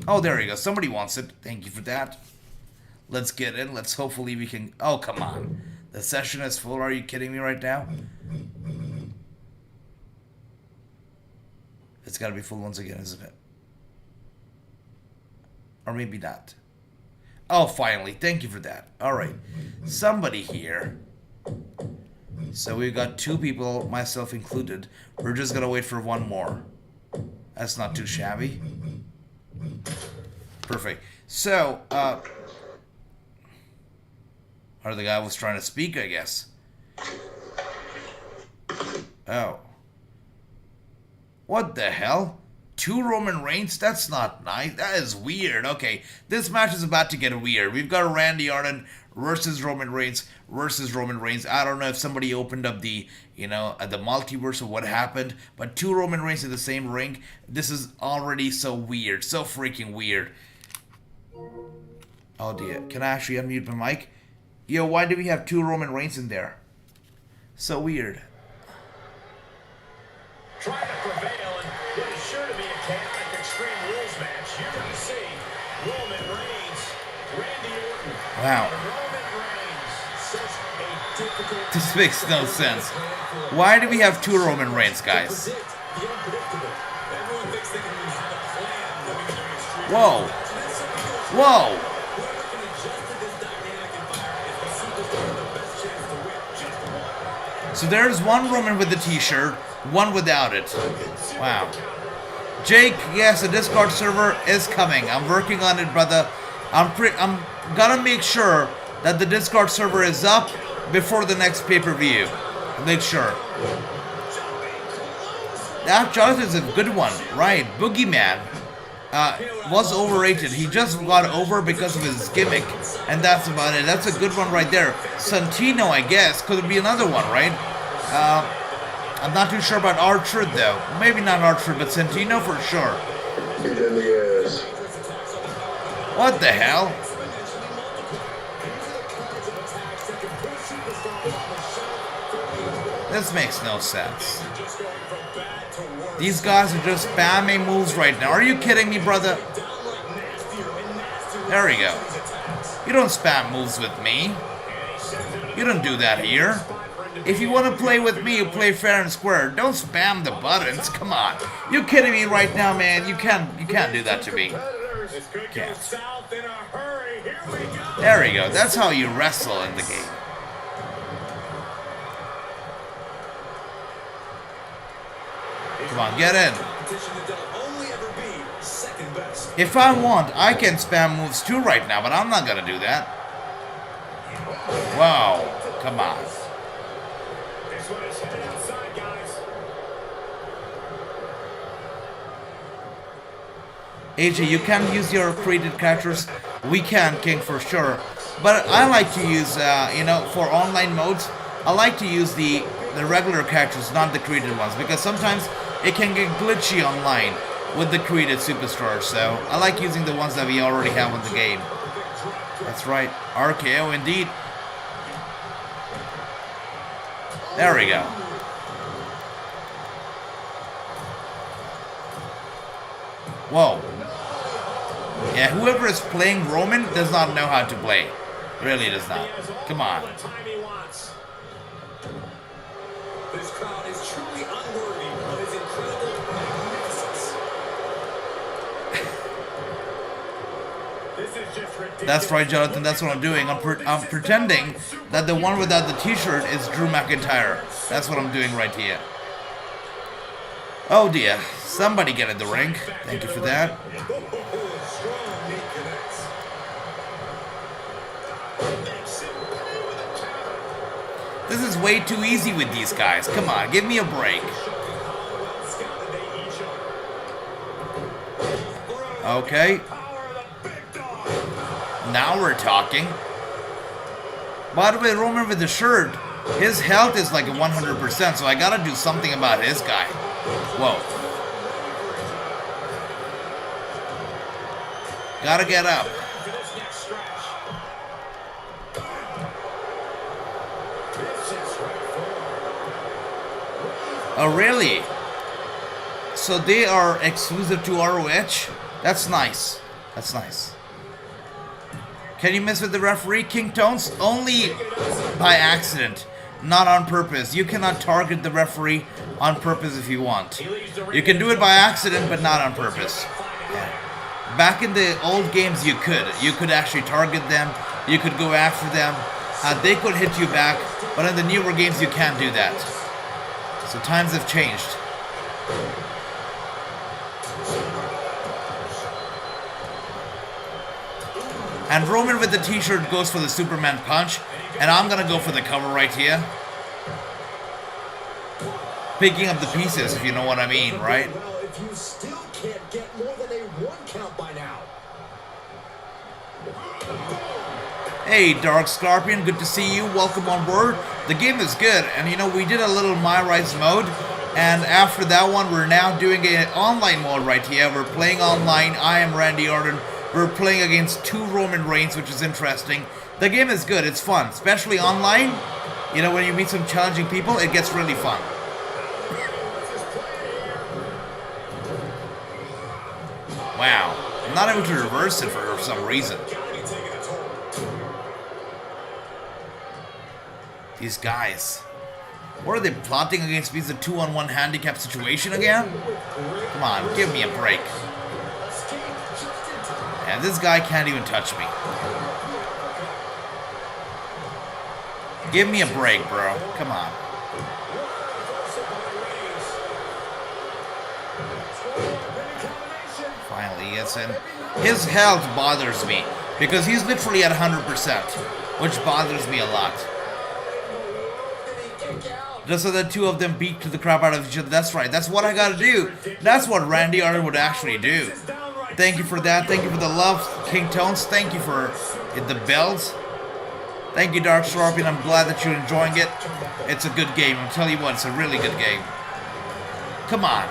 Oh, there you go. Somebody wants it. Thank you for that. Let's get in. Let's hopefully we can... Oh, come on. The session is full. Are you kidding me right now? It's got to be full once again, isn't it? Or maybe not. Oh, finally. Thank you for that. All right. Somebody here. So we've got 2 people, myself included. We're just going to wait for one more. That's not too shabby. Perfect. So, or the guy was trying to speak, I guess. Oh. What the hell? 2 Roman Reigns? That's not nice. That is weird. Okay, this match is about to get weird. We've got Randy Orton versus Roman Reigns versus Roman Reigns. I don't know if somebody opened up the, the multiverse or what happened, but 2 Roman Reigns in the same ring. This is already so weird. So freaking weird. Oh dear. Can I actually unmute my mic? Yo, why do we have 2 Roman Reigns in there? So weird. Trying to prevail in what is sure to be a chaotic Extreme Rules match. You're going to see Roman Reigns, Randy Orton. Wow. Roman Reigns, such a difficult... This makes no sense. Why do we have 2 Roman Reigns, guys? Everyone thinks they can have a plan to be very extreme. Whoa. Whoa. So there's one Roman with the t-shirt, one without it. Wow. Jake, yes, the Discord server is coming. I'm working on it, brother. I'm gonna make sure that the Discord server is up before the next pay-per-view. Make sure. That Jonathan is a good one, right? Boogeyman was overrated. He just got over because of his gimmick, and that's about it. That's a good one right there. Santino, I guess, could be another one, right? I'm not too sure about R-Truth though. Maybe not R-Truth, but Santino for sure. What the hell? This makes no sense. These guys are just spamming moves right now. Are you kidding me, brother? There we go. You don't spam moves with me. You don't do that here. If you want to play with me, you play fair and square. Don't spam the buttons. Come on. You kidding me right now, man? You can't do that to me. Can't. There we go. That's how you wrestle in the game. Come on, get in. If I want, I can spam moves too right now, but I'm not gonna do that. Wow, come on. AJ, you can use your created characters. We can, King, for sure. But I like to use, for online modes, I like to use the regular characters, not the created ones, because sometimes it can get glitchy online with the created superstars. So I like using the ones that we already have in the game. That's right, RKO indeed. There we go. Whoa. Yeah, whoever is playing Roman does not know how to play. Really does not. Come on. This crowd is truly unworthy of his incredible magnificence. This is just ridiculous. That's right, Jonathan. That's what I'm doing. I'm pretending that the one without the t-shirt is Drew McIntyre. That's what I'm doing right here. Oh dear. Somebody get in the ring. Thank you for that. This is way too easy with these guys. Come on, give me a break. Okay. Now we're talking. By the way, Roman with the shirt, his health is like 100%, so I gotta do something about his guy. Whoa. Gotta get up. Oh, really? So they are exclusive to ROH? That's nice. That's nice. Can you mess with the referee, King Tones? Only by accident, not on purpose. You cannot target the referee on purpose if you want. You can do it by accident, but not on purpose. Back in the old games, you could. You could actually target them. You could go after them. They could hit you back, but in the newer games, you can't do that. So times have changed. And Roman with the t-shirt goes for the Superman punch. And I'm gonna go for the cover right here. Picking up the pieces, if you know what I mean, right? Well, if you still can't get more than a 1 count by now. Hey, Dark Scorpion, good to see you. Welcome on board. The game is good, and you know, we did a little MyRise mode, and after that one, we're now doing an online mode right here. We're playing online. I am Randy Orton. We're playing against 2 Roman Reigns, which is interesting. The game is good. It's fun, especially online. You know, when you meet some challenging people, it gets really fun. Wow. I'm not able to reverse it for some reason. These guys. What are they plotting against me? It's a 2-on-1 handicap situation again? Come on, give me a break. And this guy can't even touch me. Give me a break, bro. Come on. Finally, he gets in. His health bothers me because he's literally at 100%, which bothers me a lot. Just so the 2 of them beat the crap out of each other. That's right. That's what I gotta do. That's what Randy Orton would actually do. Thank you for that. Thank you for the love, King Tones. Thank you for the bells. Thank you, Dark Scorpion. I'm glad that you're enjoying it. It's a good game. I'm telling you what, it's a really good game. Come on.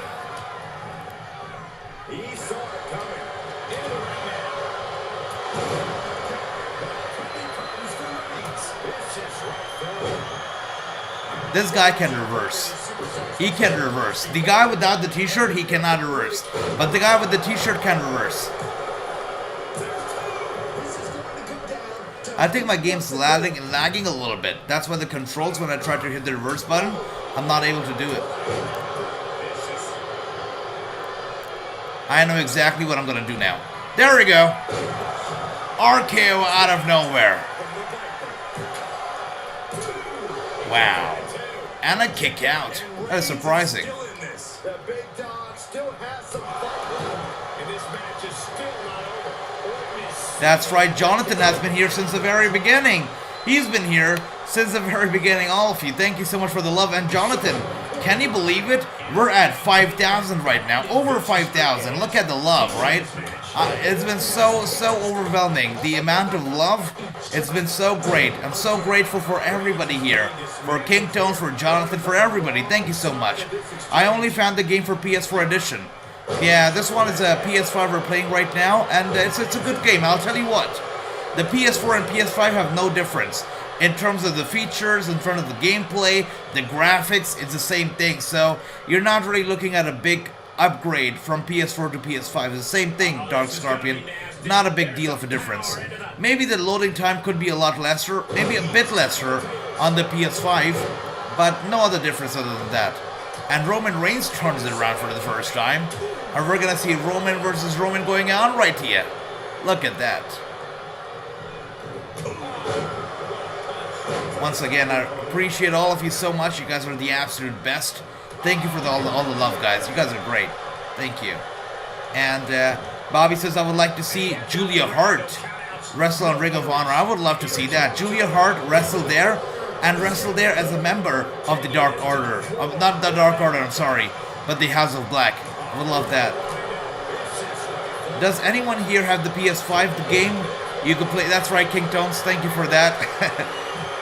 This guy can reverse. He can reverse. The guy without the t-shirt, he cannot reverse. But the guy with the t-shirt can reverse. I think my game's lagging a little bit. That's why the controls, when I try to hit the reverse button, I'm not able to do it. I know exactly what I'm gonna do now. There we go. RKO out of nowhere. Wow. And a kick out. That is surprising. That's right, Jonathan has been here since the very beginning. He's been here since the very beginning, all of you. Thank you so much for the love. And Jonathan, can you believe it? We're at 5,000 right now. Over 5,000. Look at the love, right? It's been so overwhelming. The amount of love, it's been so great. I'm so grateful for everybody here. For King Tones, for Jonathan, for everybody. Thank you so much. I only found the game for PS4 edition. Yeah, this one is a PS5 we're playing right now, and it's a good game. I'll tell you what. The PS4 and PS5 have no difference. In terms of the features, in front of the gameplay, the graphics, it's the same thing. So, you're not really looking at a big upgrade from PS4 to PS5. It's the same thing, Dark Scorpion. Not a big deal of a difference. Maybe the loading time could be a lot lesser, maybe a bit lesser on the PS5, but no other difference other than that. And Roman Reigns turns it around for the first time. And we're gonna see Roman versus Roman going on right here. Look at that. Once again, I appreciate all of you so much. You guys are the absolute best. Thank you for all the love, guys. You guys are great. Thank you. And Bobby says, I would like to see Julia Hart wrestle on Ring of Honor. I would love to see that. Julia Hart wrestle there, and wrestle there as a member of the Dark Order. Not the Dark Order, I'm sorry, but the House of Black. I would love that. Does anyone here have the PS5, the game? You can play. That's right, King Tones. Thank you for that.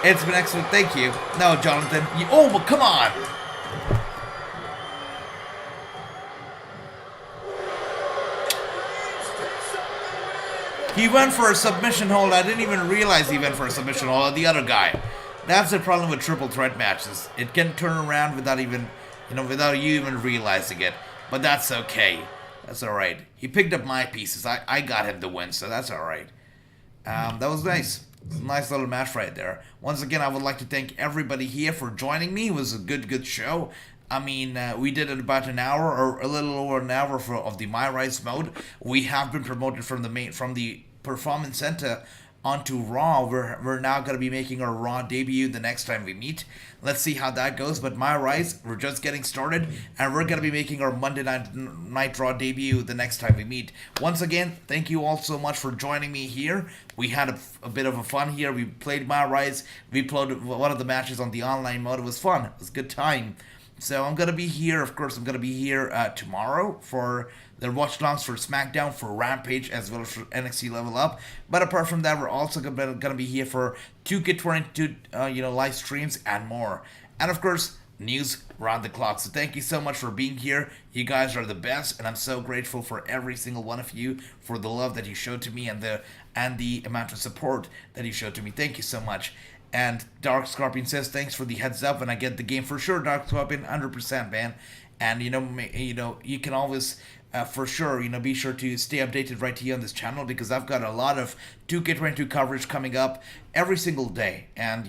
It's been excellent. Thank you. No, Jonathan. Oh, but come on. He went for a submission hold. I didn't even realize he went for a submission hold. The other guy. That's the problem with triple threat matches. It can turn around without even, without you even realizing it. But that's okay. That's alright. He picked up my pieces. I got him the win, so that's alright. That was nice. Nice little match right there. Once again, I would like to thank everybody here for joining me. It was a good show. I mean, we did it about an hour, or a little over an hour of the MyRise mode. We have been promoted from the Performance Center onto Raw. We're now going to be making our Raw debut the next time we meet. Let's see how that goes. But MyRise, we're just getting started, and we're going to be making our Monday Night Raw debut the next time we meet. Once again, thank you all so much for joining me here. We had a bit of a fun here. We played MyRise. We played one of the matches on the online mode. It was fun. It was a good time. So I'm going to be here. Of course, I'm going to be here tomorrow for the watch-alongs for SmackDown, for Rampage, as well as for NXT Level Up. But apart from that, we're also going to be here for 2k22, live streams and more. And of course, news around the clock. So thank you so much for being here. You guys are the best, and I'm so grateful for every single one of you for the love that you showed to me and the amount of support that you showed to me. Thank you so much. And Dark Scorpion says, thanks for the heads up when I get the game. For sure, Dark Scorpion, 100%, man. And, you can always, for sure, be sure to stay updated right here on this channel, because I've got a lot of 2K22 coverage coming up every single day. And,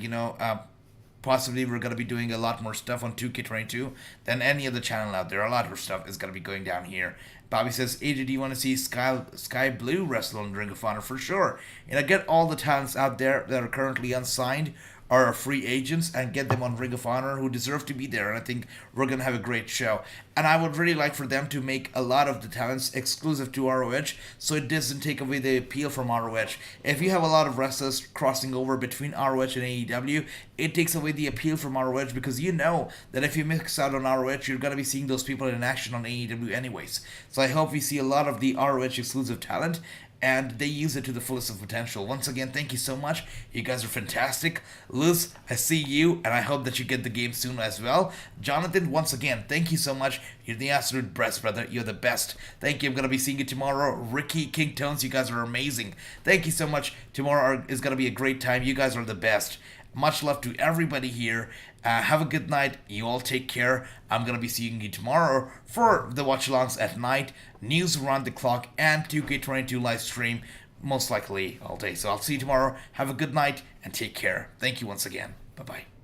possibly we're going to be doing a lot more stuff on 2K22 than any other channel out there. A lot of stuff is going to be going down here. Bobby says, AJ, do you want to see Sky Blue wrestle on Ring of Honor? For sure. Get all the talents out there that are currently unsigned or are free agents, and get them on Ring of Honor who deserve to be there. And I think we're going to have a great show. And I would really like for them to make a lot of the talents exclusive to ROH, so it doesn't take away the appeal from ROH. If you have a lot of wrestlers crossing over between ROH and AEW, it takes away the appeal from ROH, because you know that if you mix out on ROH, you're going to be seeing those people in action on AEW anyways. So I hope we see a lot of the ROH exclusive talent, and they use it to the fullest of potential. Once again, thank you so much. You guys are fantastic. Luz, I see you, and I hope that you get the game soon as well. Jonathan, once again, thank you so much. You're the absolute best, brother. You're the best. Thank you. I'm going to be seeing you tomorrow. Ricky, King Tones, you guys are amazing. Thank you so much. Tomorrow is going to be a great time. You guys are the best. Much love to everybody here. Have a good night. You all take care. I'm going to be seeing you tomorrow for the watch-alongs at night, news around the clock, and 2K22 live stream, most likely all day. So I'll see you tomorrow. Have a good night and take care. Thank you once again. Bye-bye.